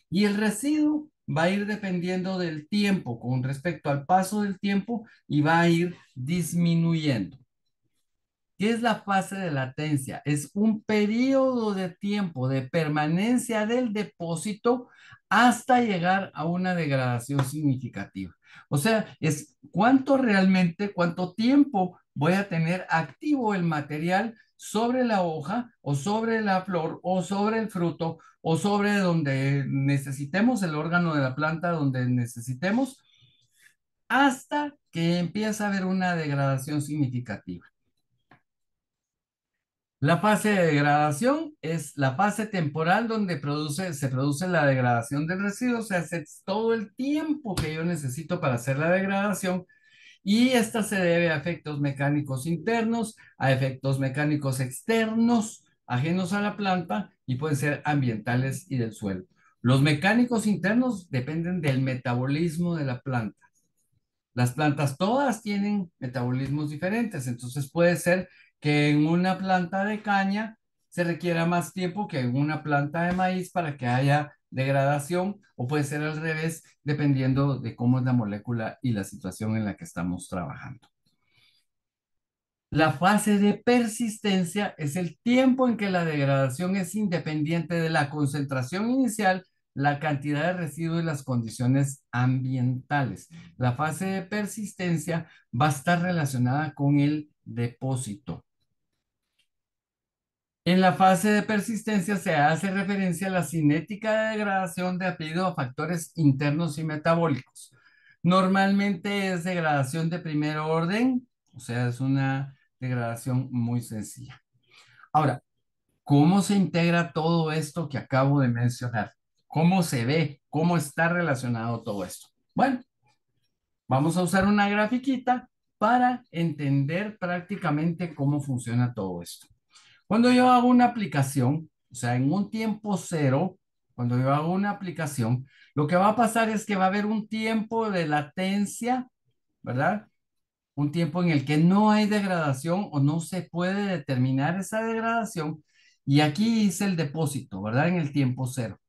y el residuo va a ir dependiendo del tiempo con respecto al paso del tiempo y va a ir disminuyendo. ¿Qué es la fase de latencia? Es un periodo de tiempo de permanencia del depósito hasta llegar a una degradación significativa. O sea, es cuánto realmente, cuánto tiempo voy a tener activo el material sobre la hoja o sobre la flor o sobre el fruto o sobre donde necesitemos el órgano de la planta, donde necesitemos, hasta que empieza a haber una degradación significativa. La fase de degradación es la fase temporal donde se produce la degradación del residuo, o sea, es todo el tiempo que yo necesito para hacer la degradación y esta se debe a efectos mecánicos internos, a efectos mecánicos externos, ajenos a la planta y pueden ser ambientales y del suelo. Los mecánicos internos dependen del metabolismo de la planta. Las plantas todas tienen metabolismos diferentes, entonces puede ser que en una planta de caña se requiera más tiempo que en una planta de maíz para que haya degradación o puede ser al revés, dependiendo de cómo es la molécula y la situación en la que estamos trabajando. La fase de persistencia es el tiempo en que la degradación es independiente de la concentración inicial, la cantidad de residuos y las condiciones ambientales. La fase de persistencia va a estar relacionada con el depósito. En la fase de persistencia se hace referencia a la cinética de degradación debido a factores internos y metabólicos. Normalmente es degradación de primer orden, o sea, es una degradación muy sencilla. Ahora, ¿cómo se integra todo esto que acabo de mencionar? ¿Cómo se ve? ¿Cómo está relacionado todo esto? Bueno, vamos a usar una grafiquita para entender prácticamente cómo funciona todo esto. Cuando yo hago una aplicación, o sea, en un tiempo cero, cuando yo hago una aplicación, lo que va a pasar es que va a haber un tiempo de latencia, ¿verdad? Un tiempo en el que no hay degradación o no se puede determinar esa degradación. Y aquí hice el depósito, ¿verdad? En el tiempo cero.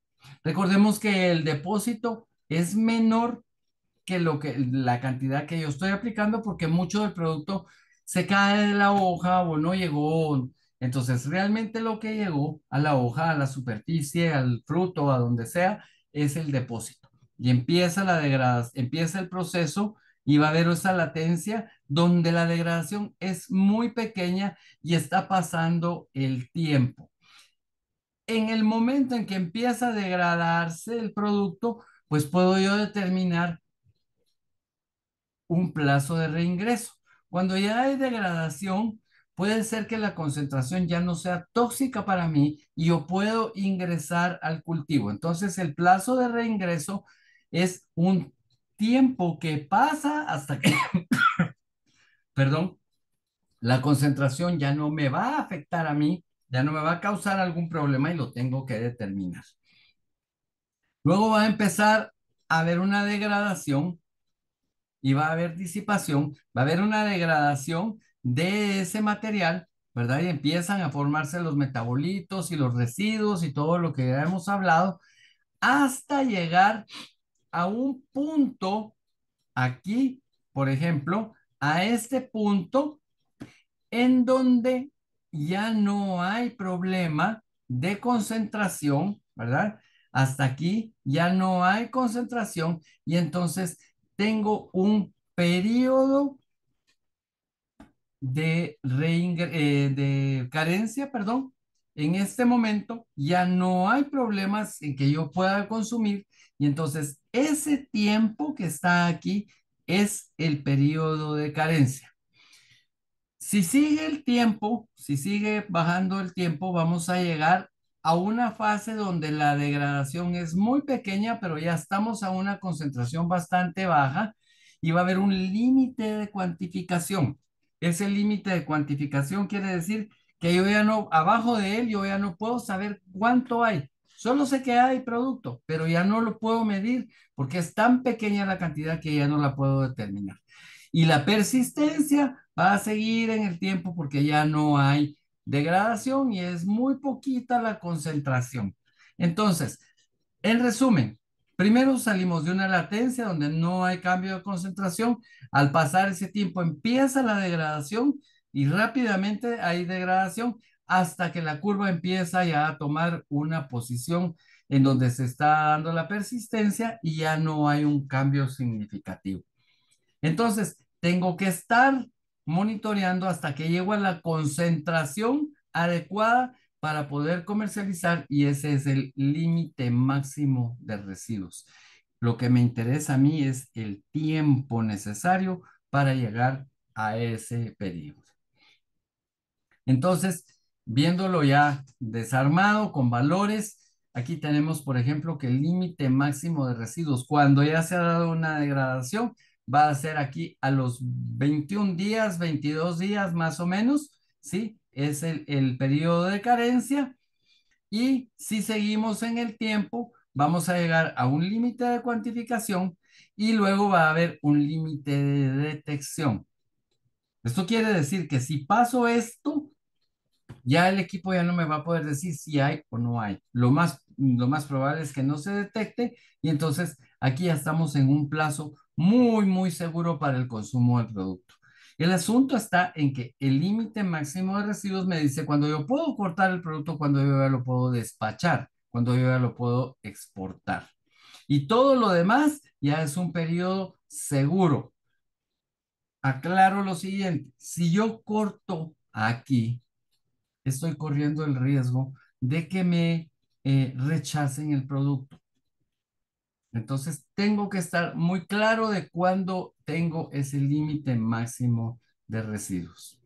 Recordemos que el depósito es menor que la cantidad que yo estoy aplicando porque mucho del producto se cae de la hoja o no llegó. Entonces, realmente lo que llegó a la hoja, a la superficie, al fruto, a donde sea, es el depósito. Y empieza la degradación, empieza el proceso y va a haber esa latencia donde la degradación es muy pequeña y está pasando el tiempo. En el momento en que empieza a degradarse el producto, pues puedo yo determinar un plazo de reingreso. Cuando ya hay degradación, puede ser que la concentración ya no sea tóxica para mí y yo puedo ingresar al cultivo. Entonces, el plazo de reingreso es un tiempo que pasa hasta que, perdón, la concentración ya no me va a afectar a mí, ya no me va a causar algún problema y lo tengo que determinar. Luego va a empezar a haber una degradación y va a haber disipación, va a haber una degradación de ese material, ¿verdad? Y empiezan a formarse los metabolitos y los residuos y todo lo que ya hemos hablado, hasta llegar a un punto aquí, por ejemplo, a este punto en donde ya no hay problema de concentración, ¿verdad? Hasta aquí ya no hay concentración y entonces tengo un periodo de carencia, perdón. En este momento ya no hay problemas en que yo pueda consumir y entonces ese tiempo que está aquí es el periodo de carencia. Si sigue el tiempo, si sigue bajando el tiempo, vamos a llegar a una fase donde la degradación es muy pequeña, pero ya estamos a una concentración bastante baja y va a haber un límite de cuantificación. Ese límite de cuantificación quiere decir que yo ya no, abajo de él, yo ya no puedo saber cuánto hay. Solo sé que hay producto, pero ya no lo puedo medir porque es tan pequeña la cantidad que ya no la puedo determinar. Y la persistencia va a seguir en el tiempo porque ya no hay degradación y es muy poquita la concentración. Entonces, en resumen, primero salimos de una latencia donde no hay cambio de concentración. Al pasar ese tiempo empieza la degradación y rápidamente hay degradación hasta que la curva empieza ya a tomar una posición en donde se está dando la persistencia y ya no hay un cambio significativo. Entonces, tengo que estar monitoreando hasta que llego a la concentración adecuada para poder comercializar y ese es el límite máximo de residuos. Lo que me interesa a mí es el tiempo necesario para llegar a ese periodo. Entonces, viéndolo ya desarmado con valores, aquí tenemos, por ejemplo, que el límite máximo de residuos, cuando ya se ha dado una degradación, va a ser aquí a los 21 días, 22 días más o menos, ¿sí? Es el periodo de carencia. Y si seguimos en el tiempo, vamos a llegar a un límite de cuantificación y luego va a haber un límite de detección. Esto quiere decir que si paso esto, ya el equipo ya no me va a poder decir si hay o no hay. lo más probable es que no se detecte y entonces aquí ya estamos en un plazo muy, muy seguro para el consumo del producto. El asunto está en que el límite máximo de residuos me dice cuando yo puedo cortar el producto, cuando yo ya lo puedo despachar, cuando yo ya lo puedo exportar. Y todo lo demás ya es un periodo seguro. Aclaro lo siguiente, si yo corto aquí, estoy corriendo el riesgo de que me rechacen el producto. Entonces, tengo que estar muy claro de cuándo tengo ese límite máximo de residuos.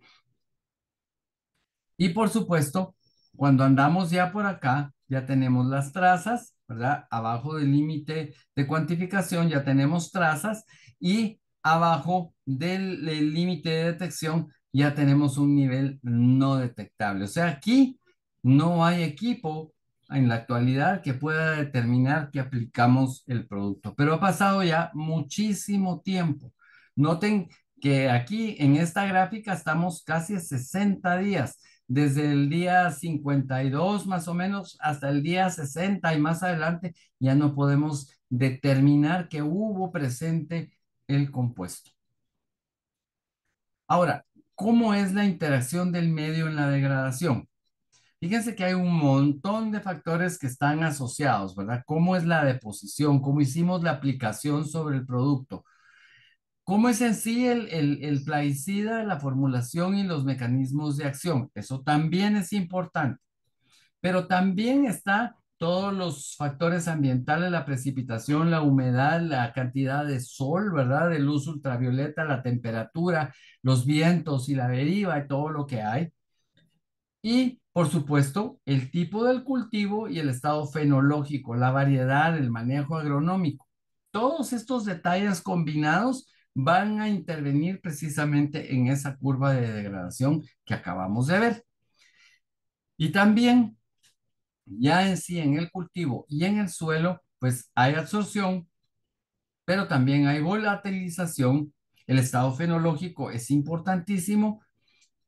Y por supuesto, cuando andamos ya por acá, ya tenemos las trazas, ¿verdad? Abajo del límite de cuantificación ya tenemos trazas y abajo del límite de detección ya tenemos un nivel no detectable. O sea, aquí no hay equipo en la actualidad que pueda determinar que aplicamos el producto, pero ha pasado ya muchísimo tiempo. Noten que aquí en esta gráfica estamos casi a 60 días desde el día 52 más o menos hasta el día 60 y más adelante ya no podemos determinar que hubo presente el compuesto. Ahora, ¿cómo es la interacción del medio en la degradación? Fíjense que hay un montón de factores que están asociados, ¿verdad? ¿Cómo es la deposición? ¿Cómo hicimos la aplicación sobre el producto? ¿Cómo es en sí el plaguicida, la formulación y los mecanismos de acción? Eso también es importante. Pero también está todos los factores ambientales, la precipitación, la humedad, la cantidad de sol, ¿verdad? De luz ultravioleta, la temperatura, los vientos y la deriva y todo lo que hay. Y, por supuesto, el tipo del cultivo y el estado fenológico, la variedad, el manejo agronómico. Todos estos detalles combinados van a intervenir precisamente en esa curva de degradación que acabamos de ver. Y también ya en sí, en el cultivo y en el suelo, pues hay absorción, pero también hay volatilización. El estado fenológico es importantísimo,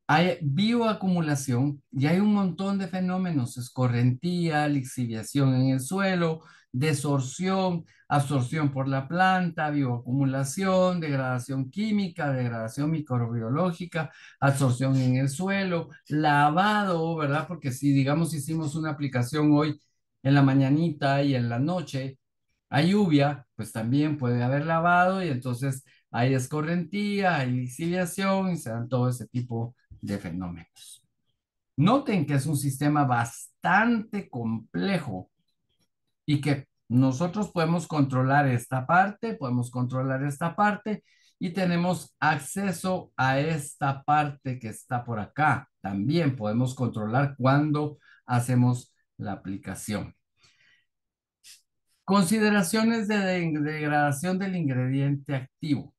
hay bioacumulación y hay un montón de fenómenos, escorrentía, lixiviación en el suelo, desorción, absorción por la planta, bioacumulación, degradación química, degradación microbiológica, absorción en el suelo, lavado, ¿verdad? Porque si, digamos, hicimos una aplicación hoy en la mañanita y en la noche, hay lluvia, pues también puede haber lavado y entonces hay escorrentía, hay lixiviación y se dan todo ese tipo de fenómenos. Noten que es un sistema bastante complejo y que nosotros podemos controlar esta parte, podemos controlar esta parte y tenemos acceso a esta parte que está por acá. También podemos controlar cuando hacemos la aplicación. Consideraciones de degradación del ingrediente activo.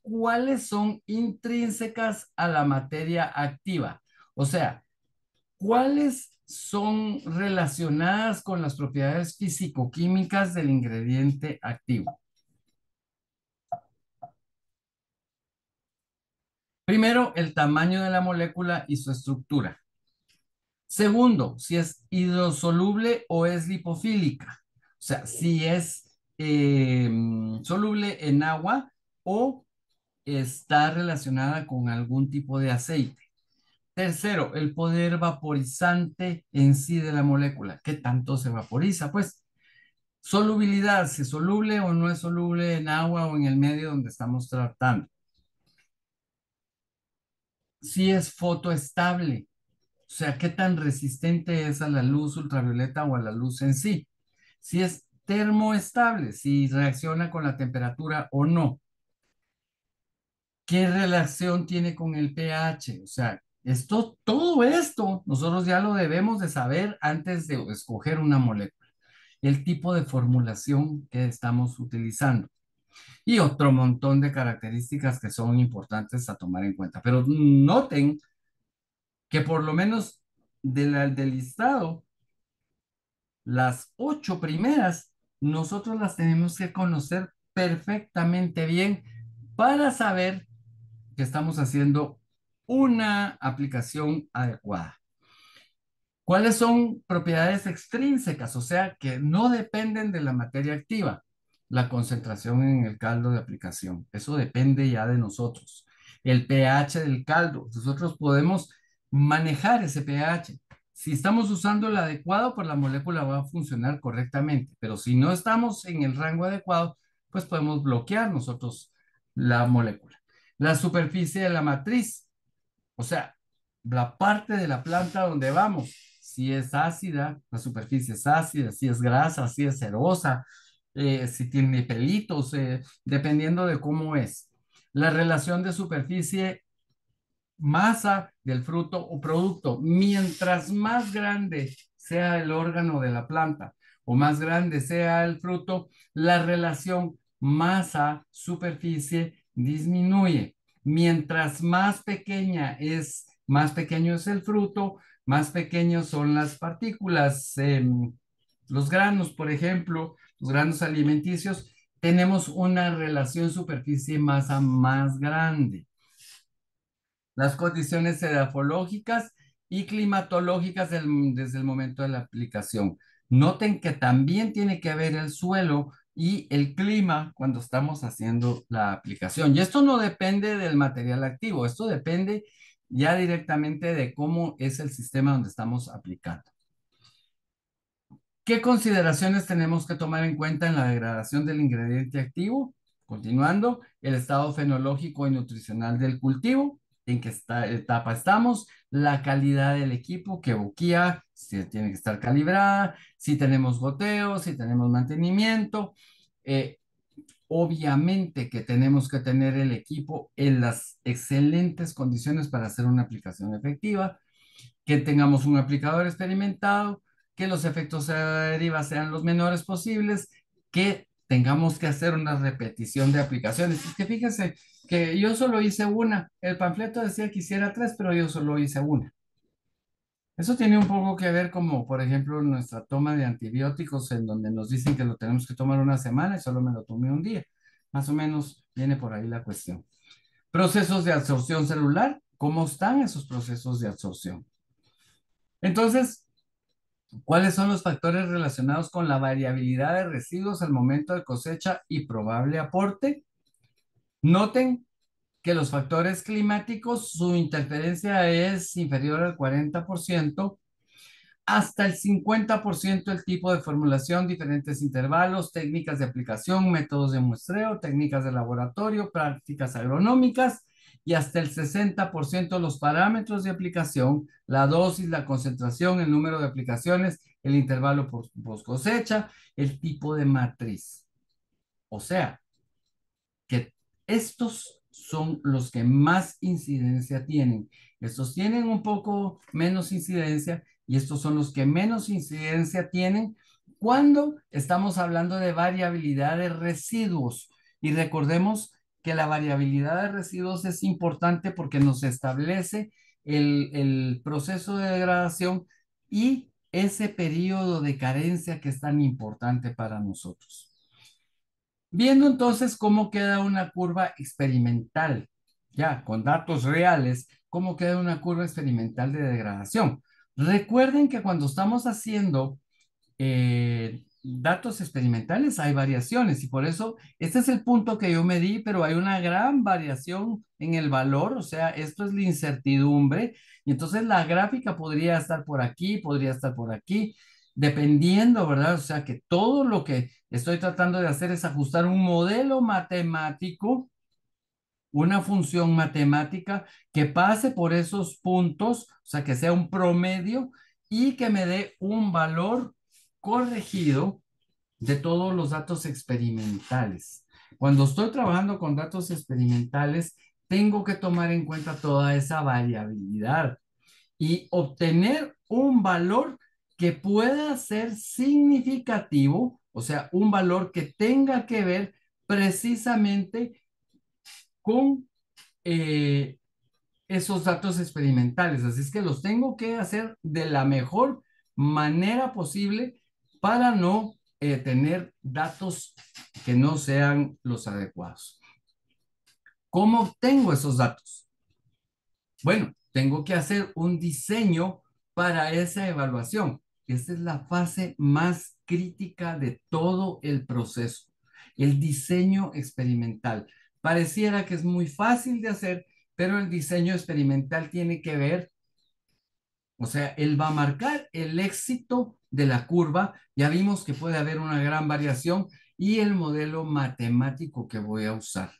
¿Cuáles son intrínsecas a la materia activa? O sea, ¿cuáles son relacionadas con las propiedades físico-químicas del ingrediente activo? Primero, el tamaño de la molécula y su estructura. Segundo, si es hidrosoluble o es lipofílica. O sea, si es soluble en agua o está relacionada con algún tipo de aceite. Tercero, el poder vaporizante en sí de la molécula. ¿Qué tanto se vaporiza? Pues solubilidad, si es soluble o no es soluble en agua o en el medio donde estamos tratando. Si es fotoestable, o sea, qué tan resistente es a la luz ultravioleta o a la luz en sí. Si es termoestable, si reacciona con la temperatura o no. ¿Qué relación tiene con el pH? O sea, todo esto, nosotros ya lo debemos de saber antes de escoger una molécula. El tipo de formulación que estamos utilizando y otro montón de características que son importantes a tomar en cuenta. Pero noten que por lo menos del listado, las 8 primeras, nosotros las tenemos que conocer perfectamente bien para saber que estamos haciendo una aplicación adecuada. ¿Cuáles son propiedades extrínsecas? O sea, que no dependen de la materia activa. La concentración en el caldo de aplicación. Eso depende ya de nosotros. El pH del caldo. Nosotros podemos manejar ese pH. Si estamos usando el adecuado, pues la molécula va a funcionar correctamente. Pero si no estamos en el rango adecuado, pues podemos bloquear nosotros la molécula. La superficie de la matriz. O sea, la parte de la planta donde vamos, si es ácida, la superficie es ácida, si es grasa, si es cerosa, si tiene pelitos, dependiendo de cómo es. La relación de superficie masa del fruto o producto. Mientras más grande sea el órgano de la planta o más grande sea el fruto, la relación masa-superficie disminuye. Mientras más pequeño es el fruto, más pequeños son las partículas. Los granos, por ejemplo, los granos alimenticios, tenemos una relación superficie-masa más grande. Las condiciones edafológicas y climatológicas desde el momento de la aplicación. Noten que también tiene que ver el suelo y el clima cuando estamos haciendo la aplicación. Y esto no depende del material activo, esto depende ya directamente de cómo es el sistema donde estamos aplicando. ¿Qué consideraciones tenemos que tomar en cuenta en la degradación del ingrediente activo? Continuando, el estado fenológico y nutricional del cultivo, en qué etapa estamos, la calidad del equipo que boquía, si tiene que estar calibrada, si tenemos goteo, si tenemos mantenimiento. Eh, Obviamente que tenemos que tener el equipo en las excelentes condiciones para hacer una aplicación efectiva, que tengamos un aplicador experimentado, que los efectos de deriva sean los menores posibles, que tengamos que hacer una repetición de aplicaciones. Es que fíjense que yo solo hice una. El panfleto decía que hiciera tres, pero yo solo hice una. Eso tiene un poco que ver como, por ejemplo, nuestra toma de antibióticos, en donde nos dicen que lo tenemos que tomar una semana y solo me lo tomé un día. Más o menos viene por ahí la cuestión. Procesos de absorción celular. ¿Cómo están esos procesos de absorción? Entonces, ¿cuáles son los factores relacionados con la variabilidad de residuos al momento de cosecha y probable aporte? Noten que los factores climáticos, su interferencia es inferior al 40%, hasta el 50% el tipo de formulación, diferentes intervalos, técnicas de aplicación, métodos de muestreo, técnicas de laboratorio, prácticas agronómicas y hasta el 60% los parámetros de aplicación, la dosis, la concentración, el número de aplicaciones, el intervalo post cosecha, el tipo de matriz. O sea, que estos son los que más incidencia tienen. Estos tienen un poco menos incidencia y estos son los que menos incidencia tienen cuando estamos hablando de variabilidad de residuos. Y recordemos que la variabilidad de residuos es importante porque nos establece el proceso de degradación y ese periodo de carencia que es tan importante para nosotros. Viendo entonces cómo queda una curva experimental, ya con datos reales, cómo queda una curva experimental de degradación. Recuerden que cuando estamos haciendo datos experimentales hay variaciones y por eso este es el punto que yo medí, pero hay una gran variación en el valor, o sea, esto es la incertidumbre y entonces la gráfica podría estar por aquí, podría estar por aquí, dependiendo, ¿verdad? O sea, que todo lo que estoy tratando de hacer es ajustar un modelo matemático, una función matemática que pase por esos puntos, o sea, que sea un promedio y que me dé un valor corregido de todos los datos experimentales. Cuando estoy trabajando con datos experimentales, tengo que tomar en cuenta toda esa variabilidad y obtener un valor que pueda ser significativo, o sea, un valor que tenga que ver precisamente con eh, esos datos experimentales. Así es que los tengo que hacer de la mejor manera posible para no tener datos que no sean los adecuados. ¿Cómo obtengo esos datos? Bueno, tengo que hacer un diseño para esa evaluación. Esta es la fase más crítica de todo el proceso, el diseño experimental. Pareciera que es muy fácil de hacer, pero el diseño experimental tiene que ver, o sea, él va a marcar el éxito de la curva. Ya vimos que puede haber una gran variación y el modelo matemático que voy a usar.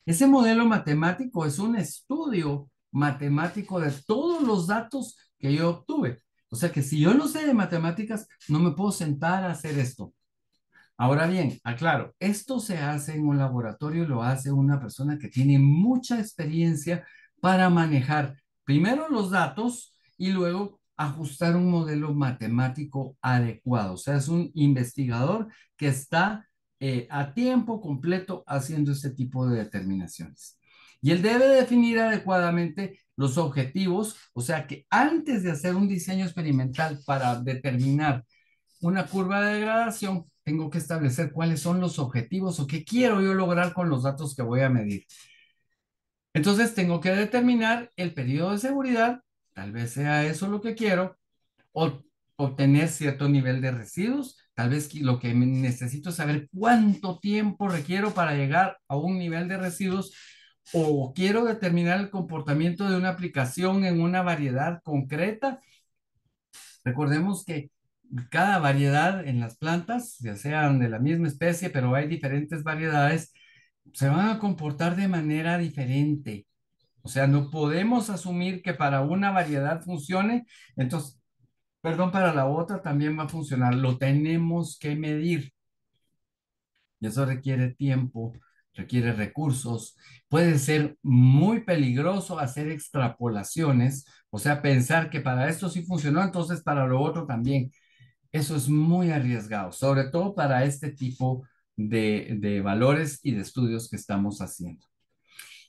Ese modelo matemático es un estudio matemático de todos los datos que yo obtuve. O sea que si yo no sé de matemáticas, no me puedo sentar a hacer esto. Ahora bien, aclaro, esto se hace en un laboratorio, lo hace una persona que tiene mucha experiencia para manejar primero los datos y luego ajustar un modelo matemático adecuado. O sea, es un investigador que está a tiempo completo haciendo este tipo de determinaciones. Y él debe definir adecuadamente los objetivos, o sea que antes de hacer un diseño experimental para determinar una curva de degradación, tengo que establecer cuáles son los objetivos o qué quiero yo lograr con los datos que voy a medir. Entonces tengo que determinar el periodo de seguridad, tal vez sea eso lo que quiero, o obtener cierto nivel de residuos, tal vez lo que necesito es saber cuánto tiempo requiero para llegar a un nivel de residuos, o quiero determinar el comportamiento de una aplicación en una variedad concreta. Recordemos que cada variedad en las plantas, ya sean de la misma especie, pero hay diferentes variedades, se van a comportar de manera diferente. O sea, no podemos asumir que para una variedad funcione, entonces, perdón, para la otra también va a funcionar. Lo tenemos que medir. Y eso requiere tiempo, requiere recursos. Puede ser muy peligroso hacer extrapolaciones, o sea, pensar que para esto sí funcionó, entonces para lo otro también. Eso es muy arriesgado, sobre todo para este tipo de valores y de estudios que estamos haciendo.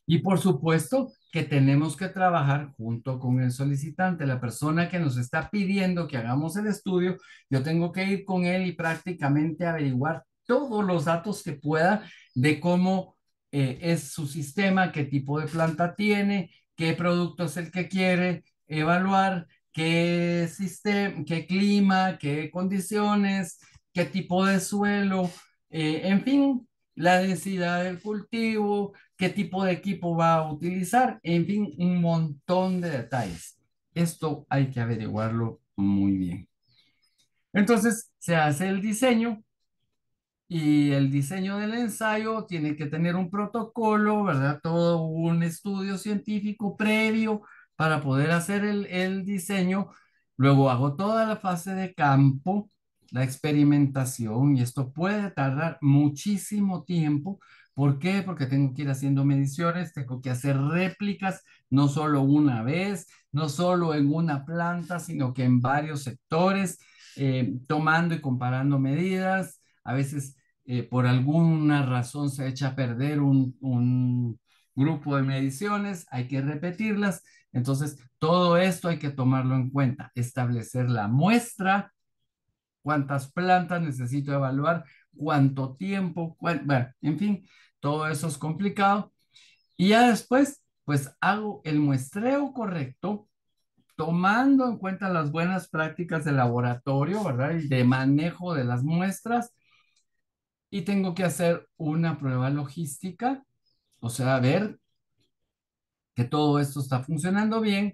Y por supuesto que tenemos que trabajar junto con el solicitante, la persona que nos está pidiendo que hagamos el estudio. Yo tengo que ir con él y prácticamente averiguar todos los datos que pueda de cómo es su sistema, qué tipo de planta tiene, qué producto es el que quiere evaluar, qué sistema, qué clima, qué condiciones, qué tipo de suelo, en fin, la densidad del cultivo, qué tipo de equipo va a utilizar, en fin, un montón de detalles. Esto hay que averiguarlo muy bien. Entonces, se hace el diseño y el diseño del ensayo tiene que tener un protocolo, ¿verdad? Todo un estudio científico previo para poder hacer el diseño. Luego hago toda la fase de campo, la experimentación, y esto puede tardar muchísimo tiempo. ¿Por qué? Porque tengo que ir haciendo mediciones, tengo que hacer réplicas, no solo una vez, no solo en una planta, sino que en varios sectores, tomando y comparando medidas. A veces por alguna razón se echa a perder un grupo de mediciones, hay que repetirlas. Entonces, todo esto hay que tomarlo en cuenta, establecer la muestra, cuántas plantas necesito evaluar, cuánto tiempo, bueno, en fin, todo eso es complicado. Y ya después, pues hago el muestreo correcto, tomando en cuenta las buenas prácticas de laboratorio, ¿verdad? Y de manejo de las muestras, y tengo que hacer una prueba logística, o sea, ver que todo esto está funcionando bien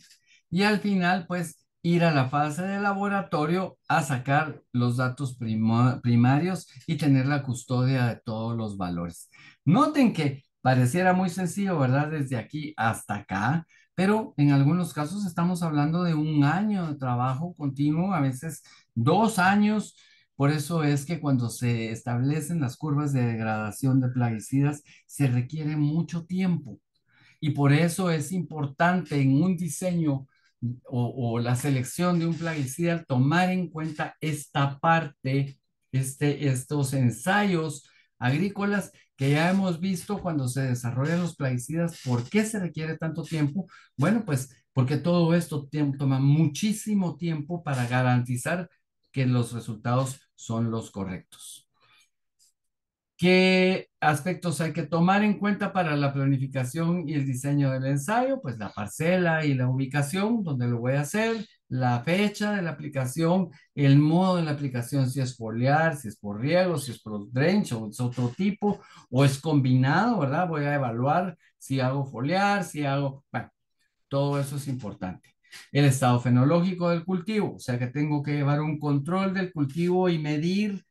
y al final, pues, ir a la fase de laboratorio a sacar los datos primarios y tener la custodia de todos los valores. Noten que pareciera muy sencillo, ¿verdad? Desde aquí hasta acá, pero en algunos casos estamos hablando de un año de trabajo continuo, a veces 2 años. Por eso es que cuando se establecen las curvas de degradación de plaguicidas, se requiere mucho tiempo. Y por eso es importante en un diseño o la selección de un plaguicida tomar en cuenta esta parte, estos ensayos agrícolas que ya hemos visto cuando se desarrollan los plaguicidas. ¿Por qué se requiere tanto tiempo? Bueno, pues porque todo esto toma muchísimo tiempo para garantizar que los resultados son los correctos. ¿Qué aspectos hay que tomar en cuenta para la planificación y el diseño del ensayo? Pues la parcela y la ubicación donde lo voy a hacer, la fecha de la aplicación, el modo de la aplicación, si es foliar, si es por riego, si es por drench o es otro tipo, o es combinado, ¿verdad? Voy a evaluar si hago foliar, si hago, bueno, todo eso es importante. El estado fenológico del cultivo, o sea que tengo que llevar un control del cultivo y medir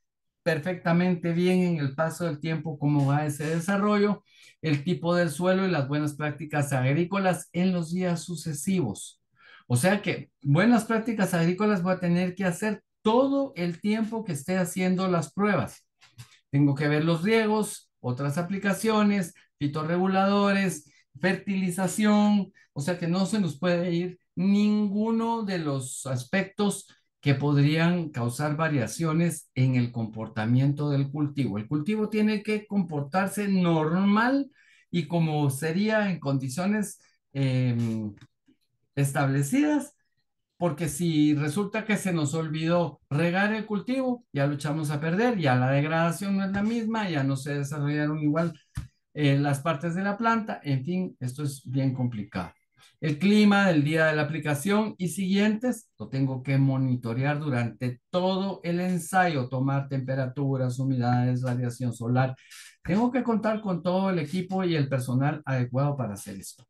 perfectamente bien en el paso del tiempo cómo va ese desarrollo, el tipo del suelo y las buenas prácticas agrícolas en los días sucesivos. O sea que buenas prácticas agrícolas voy a tener que hacer todo el tiempo que esté haciendo las pruebas. Tengo que ver los riegos, otras aplicaciones, fitorreguladores, fertilización, o sea que no se nos puede ir ninguno de los aspectos que podrían causar variaciones en el comportamiento del cultivo. El cultivo tiene que comportarse normal y como sería en condiciones establecidas, porque si resulta que se nos olvidó regar el cultivo, ya lo echamos a perder, ya la degradación no es la misma, ya no se desarrollaron igual las partes de la planta, en fin, esto es bien complicado. El clima del día de la aplicación y siguientes lo tengo que monitorear durante todo el ensayo, tomar temperaturas, humedades, radiación solar. Tengo que contar con todo el equipo y el personal adecuado para hacer esto.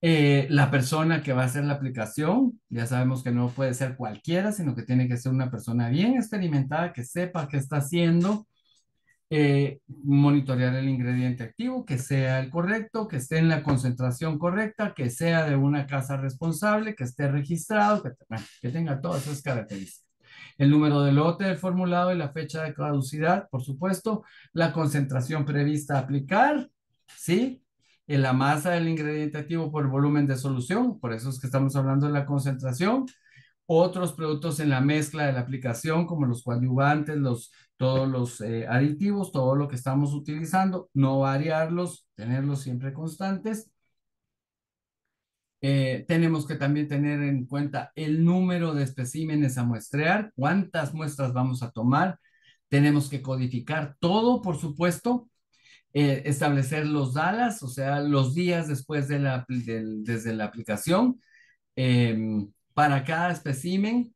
La persona que va a hacer la aplicación, ya sabemos que no puede ser cualquiera, sino que tiene que ser una persona bien experimentada, que sepa qué está haciendo, monitorear el ingrediente activo, que sea el correcto, que esté en la concentración correcta, que sea de una casa responsable, que esté registrado, bueno, que tenga todas esas características. El número de lote del formulado y la fecha de caducidad, por supuesto, la concentración prevista a aplicar, ¿sí? La masa del ingrediente activo por volumen de solución, por eso es que estamos hablando de la concentración. Otros productos en la mezcla de la aplicación, como los coadyuvantes, todos los aditivos, todo lo que estamos utilizando, no variarlos, tenerlos siempre constantes. Tenemos que también tener en cuenta el número de especímenes a muestrear, cuántas muestras vamos a tomar. Tenemos que codificar todo, por supuesto, establecer los DALAS, o sea, los días después desde la aplicación, para cada especímen,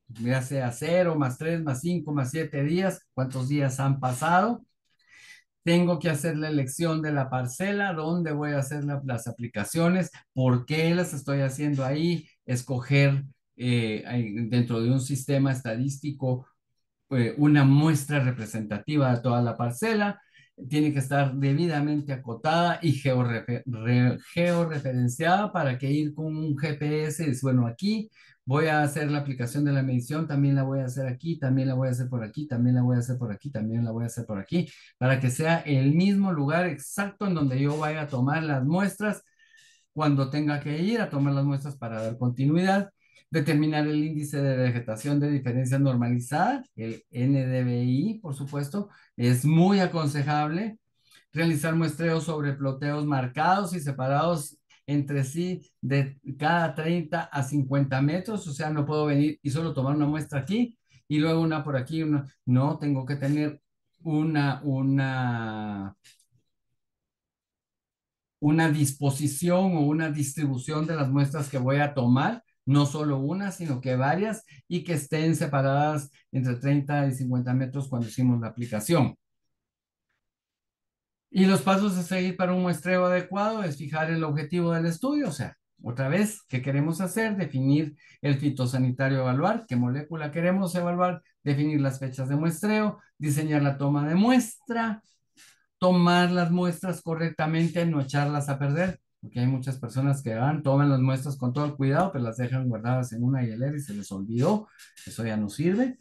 ya sea 0, más 3, más 5, más 7 días, cuántos días han pasado. Tengo que hacer la elección de la parcela, dónde voy a hacer las aplicaciones, por qué las estoy haciendo ahí, escoger dentro de un sistema estadístico una muestra representativa de toda la parcela, tiene que estar debidamente acotada y georreferenciada para que ir con un GPS, es bueno, aquí voy a hacer la aplicación de la medición, también la voy a hacer aquí, también la voy a hacer por aquí, también la voy a hacer por aquí, también la voy a hacer por aquí, para que sea el mismo lugar exacto en donde yo vaya a tomar las muestras cuando tenga que ir a tomar las muestras para dar continuidad, determinar el índice de vegetación de diferencia normalizada, el NDVI, por supuesto, es muy aconsejable. Realizar muestreos sobre ploteos marcados y separados entre sí de cada 30 a 50 metros, o sea, no puedo venir y solo tomar una muestra aquí y luego una por aquí, una, no, tengo que tener una una disposición o una distribución de las muestras que voy a tomar, no solo una, sino que varias, y que estén separadas entre 30 y 50 metros cuando hicimos la aplicación. Y los pasos a seguir para un muestreo adecuado es fijar el objetivo del estudio, o sea, otra vez, ¿qué queremos hacer? Definir el fitosanitario a evaluar, qué molécula queremos evaluar, definir las fechas de muestreo, diseñar la toma de muestra, tomar las muestras correctamente, no echarlas a perder, porque hay muchas personas que van, toman las muestras con todo el cuidado, pero las dejan guardadas en una hielera y se les olvidó, eso ya no sirve.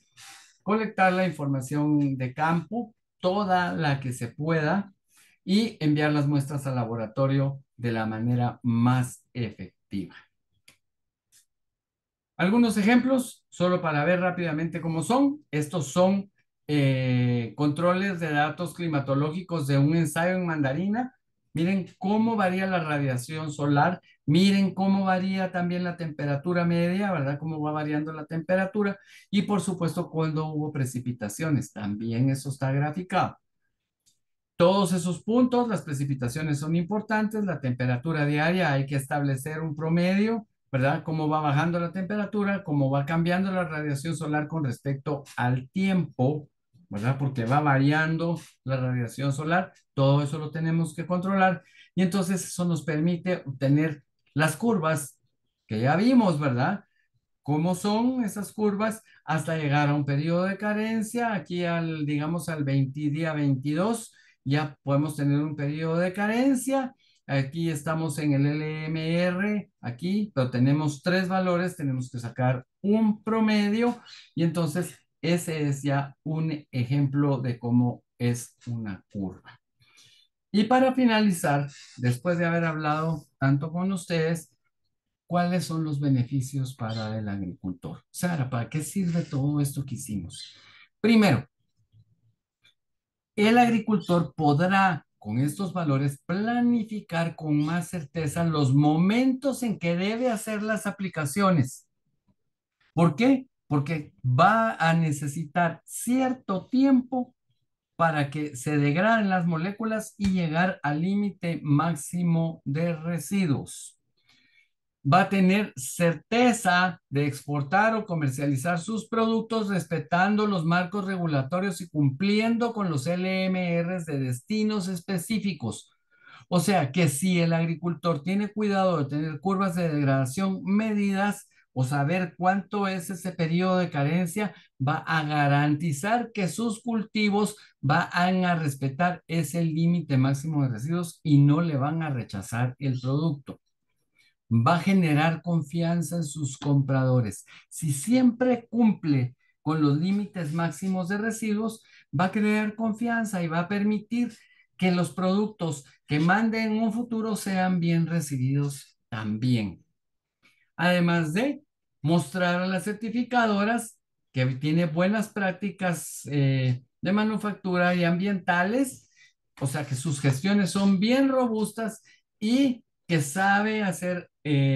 Colectar la información de campo, toda la que se pueda, y enviar las muestras al laboratorio de la manera más efectiva. Algunos ejemplos, solo para ver rápidamente cómo son. Estos son controles de datos climatológicos de un ensayo en mandarina. Miren cómo varía la radiación solar. Miren cómo varía también la temperatura media, ¿verdad? Cómo va variando la temperatura. Y por supuesto, cuando hubo precipitaciones. También eso está graficado. todos esos puntos, las precipitaciones son importantes, la temperatura diaria hay que establecer un promedio, ¿verdad? Cómo va bajando la temperatura, cómo va cambiando la radiación solar con respecto al tiempo, ¿verdad? Porque va variando la radiación solar, todo eso lo tenemos que controlar y entonces eso nos permite obtener las curvas que ya vimos, ¿verdad? ¿Cómo son esas curvas hasta llegar a un periodo de carencia? Aquí al, digamos, al 20, día 22 ya podemos tener un periodo de carencia. Aquí estamos en el LMR, aquí, pero tenemos tres valores, tenemos que sacar un promedio y entonces ese es ya un ejemplo de cómo es una curva. Y para finalizar, después de haber hablado tanto con ustedes, ¿cuáles son los beneficios para el agricultor? Sara, ¿para qué sirve todo esto que hicimos? Primero, el agricultor podrá, con estos valores, planificar con más certeza los momentos en que debe hacer las aplicaciones. ¿Por qué? Porque va a necesitar cierto tiempo para que se degraden las moléculas y llegar al límite máximo de residuos. Va a tener certeza de exportar o comercializar sus productos respetando los marcos regulatorios y cumpliendo con los LMRs de destinos específicos. O sea que si el agricultor tiene cuidado de tener curvas de degradación medidas o saber cuánto es ese periodo de carencia, va a garantizar que sus cultivos van a respetar ese límite máximo de residuos y no le van a rechazar el producto. Va a generar confianza en sus compradores. Si siempre cumple con los límites máximos de residuos, va a crear confianza y va a permitir que los productos que manden en un futuro sean bien recibidos también. Además de mostrar a las certificadoras que tiene buenas prácticas de manufactura y ambientales, o sea que sus gestiones son bien robustas y que sabe hacer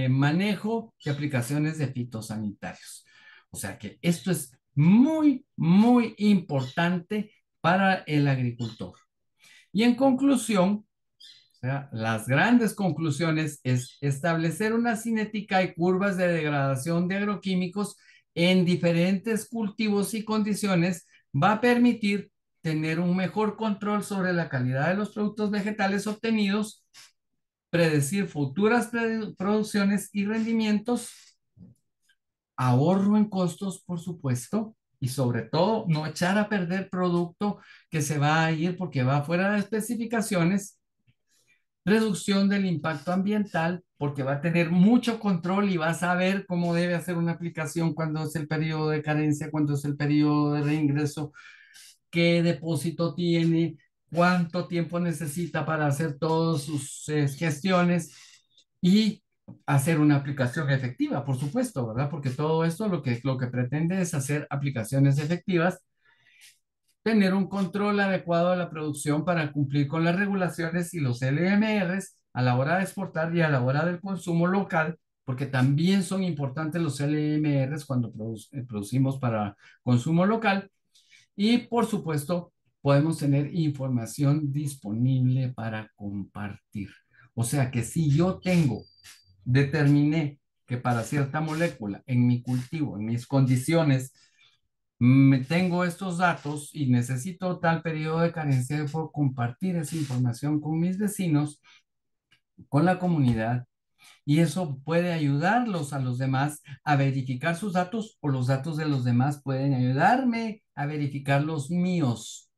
manejo de aplicaciones de fitosanitarios. O sea que esto es muy, muy importante para el agricultor. Y en conclusión, o sea, las grandes conclusiones es establecer una cinética y curvas de degradación de agroquímicos en diferentes cultivos y condiciones va a permitir tener un mejor control sobre la calidad de los productos vegetales obtenidos, predecir futuras producciones y rendimientos, ahorro en costos, por supuesto, y sobre todo no echar a perder producto que se va a ir porque va fuera de especificaciones, reducción del impacto ambiental, porque va a tener mucho control y va a saber cómo debe hacer una aplicación cuando es el periodo de carencia, cuando es el periodo de reingreso, qué depósito tiene, cuánto tiempo necesita para hacer todas sus gestiones y hacer una aplicación efectiva, por supuesto, ¿verdad? Porque todo esto lo que pretende es hacer aplicaciones efectivas, tener un control adecuado de la producción para cumplir con las regulaciones y los LMRs a la hora de exportar y a la hora del consumo local, porque también son importantes los LMRs cuando producimos para consumo local. Y por supuesto, podemos tener información disponible para compartir. O sea que si yo determiné que para cierta molécula en mi cultivo, en mis condiciones, tengo estos datos y necesito tal periodo de carencia, puedo compartir esa información con mis vecinos, con la comunidad, y eso puede ayudarlos a los demás a verificar sus datos o los datos de los demás pueden ayudarme a verificar los míos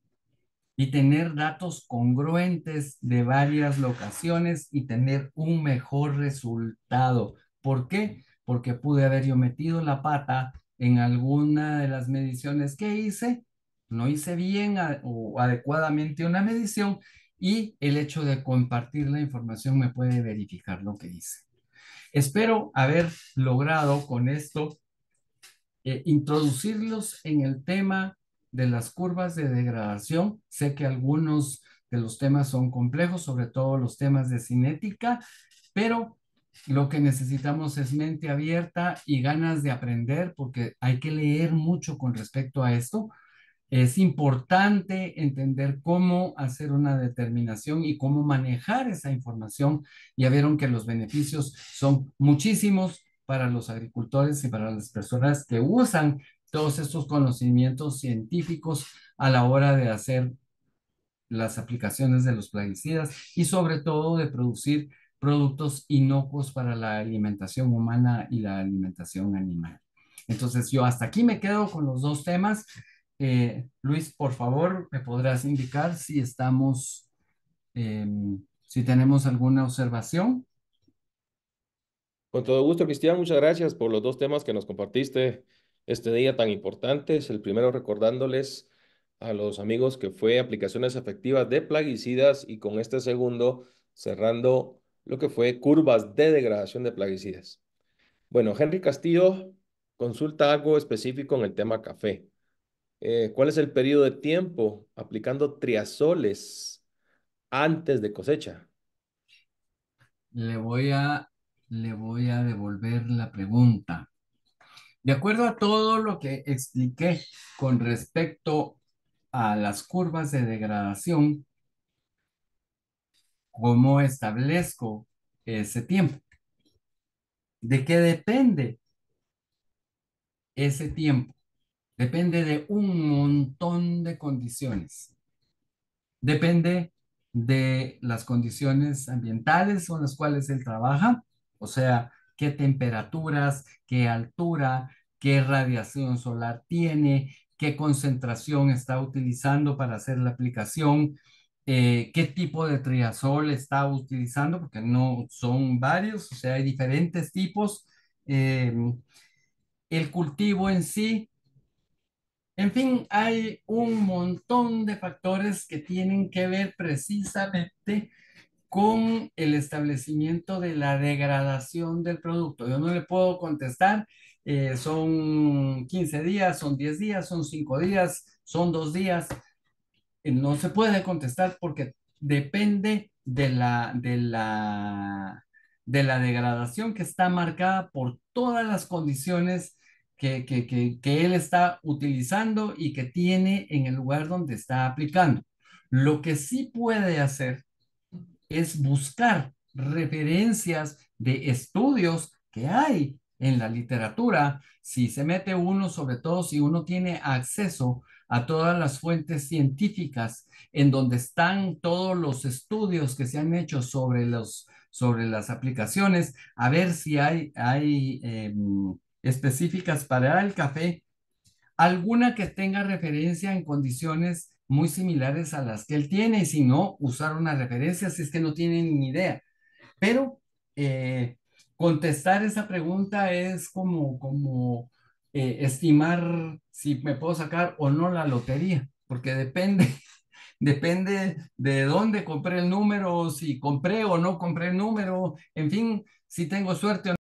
y tener datos congruentes de varias locaciones y tener un mejor resultado. ¿Por qué? Porque pude haber yo metido la pata en alguna de las mediciones que hice, no hice bien o adecuadamente una medición y el hecho de compartir la información me puede verificar lo que hice. Espero haber logrado con esto introducirlos en el tema de las curvas de degradación. Sé que algunos de los temas son complejos, sobre todo los temas de cinética, pero lo que necesitamos es mente abierta y ganas de aprender, porque hay que leer mucho con respecto a esto. Es importante entender cómo hacer una determinación y cómo manejar esa información. Ya vieron que los beneficios son muchísimos para los agricultores y para las personas que usan todos estos conocimientos científicos a la hora de hacer las aplicaciones de los plaguicidas y sobre todo de producir productos inocuos para la alimentación humana y la alimentación animal. Entonces yo hasta aquí me quedo con los dos temas. Luis, por favor, ¿me podrás indicar si estamos, si tenemos alguna observación? Con todo gusto, Cristian, muchas gracias por los dos temas que nos compartiste este día tan importantes. El primero recordándoles a los amigos que fue aplicaciones efectivas de plaguicidas y con este segundo cerrando lo que fue curvas de degradación de plaguicidas. Bueno, Henry Castillo consulta algo específico en el tema café. ¿Cuál es el periodo de tiempo aplicando triazoles antes de cosecha? Le voy a, le voy a devolver la pregunta. De acuerdo a todo lo que expliqué con respecto a las curvas de degradación, ¿cómo establezco ese tiempo? ¿De qué depende ese tiempo? Depende de un montón de condiciones. Depende de las condiciones ambientales con las cuales él trabaja, o sea, qué temperaturas, qué altura, qué radiación solar tiene, qué concentración está utilizando para hacer la aplicación, qué tipo de triazol está utilizando, porque no son varios, o sea, hay diferentes tipos. eh, el cultivo en sí, en fin, hay un montón de factores que tienen que ver precisamente con el establecimiento de la degradación del producto. Yo no le puedo contestar, son 15 días, son 10 días, son 5 días, son 2 días. No se puede contestar porque depende de la degradación que está marcada por todas las condiciones que él está utilizando y que tiene en el lugar donde está aplicando. Lo que sí puede hacer es buscar referencias de estudios que hay en la literatura. Si se mete uno, sobre todo si uno tiene acceso a todas las fuentes científicas en donde están todos los estudios que se han hecho sobre las aplicaciones, a ver si hay específicas para el café, alguna que tenga referencia en condiciones muy similares a las que él tiene, y si no, usar una referencia si es que no tienen ni idea. Pero eh, contestar esa pregunta es como estimar si me puedo sacar o no la lotería, porque depende, depende de dónde compré el número, si compré o no compré el número, en fin, si tengo suerte o no.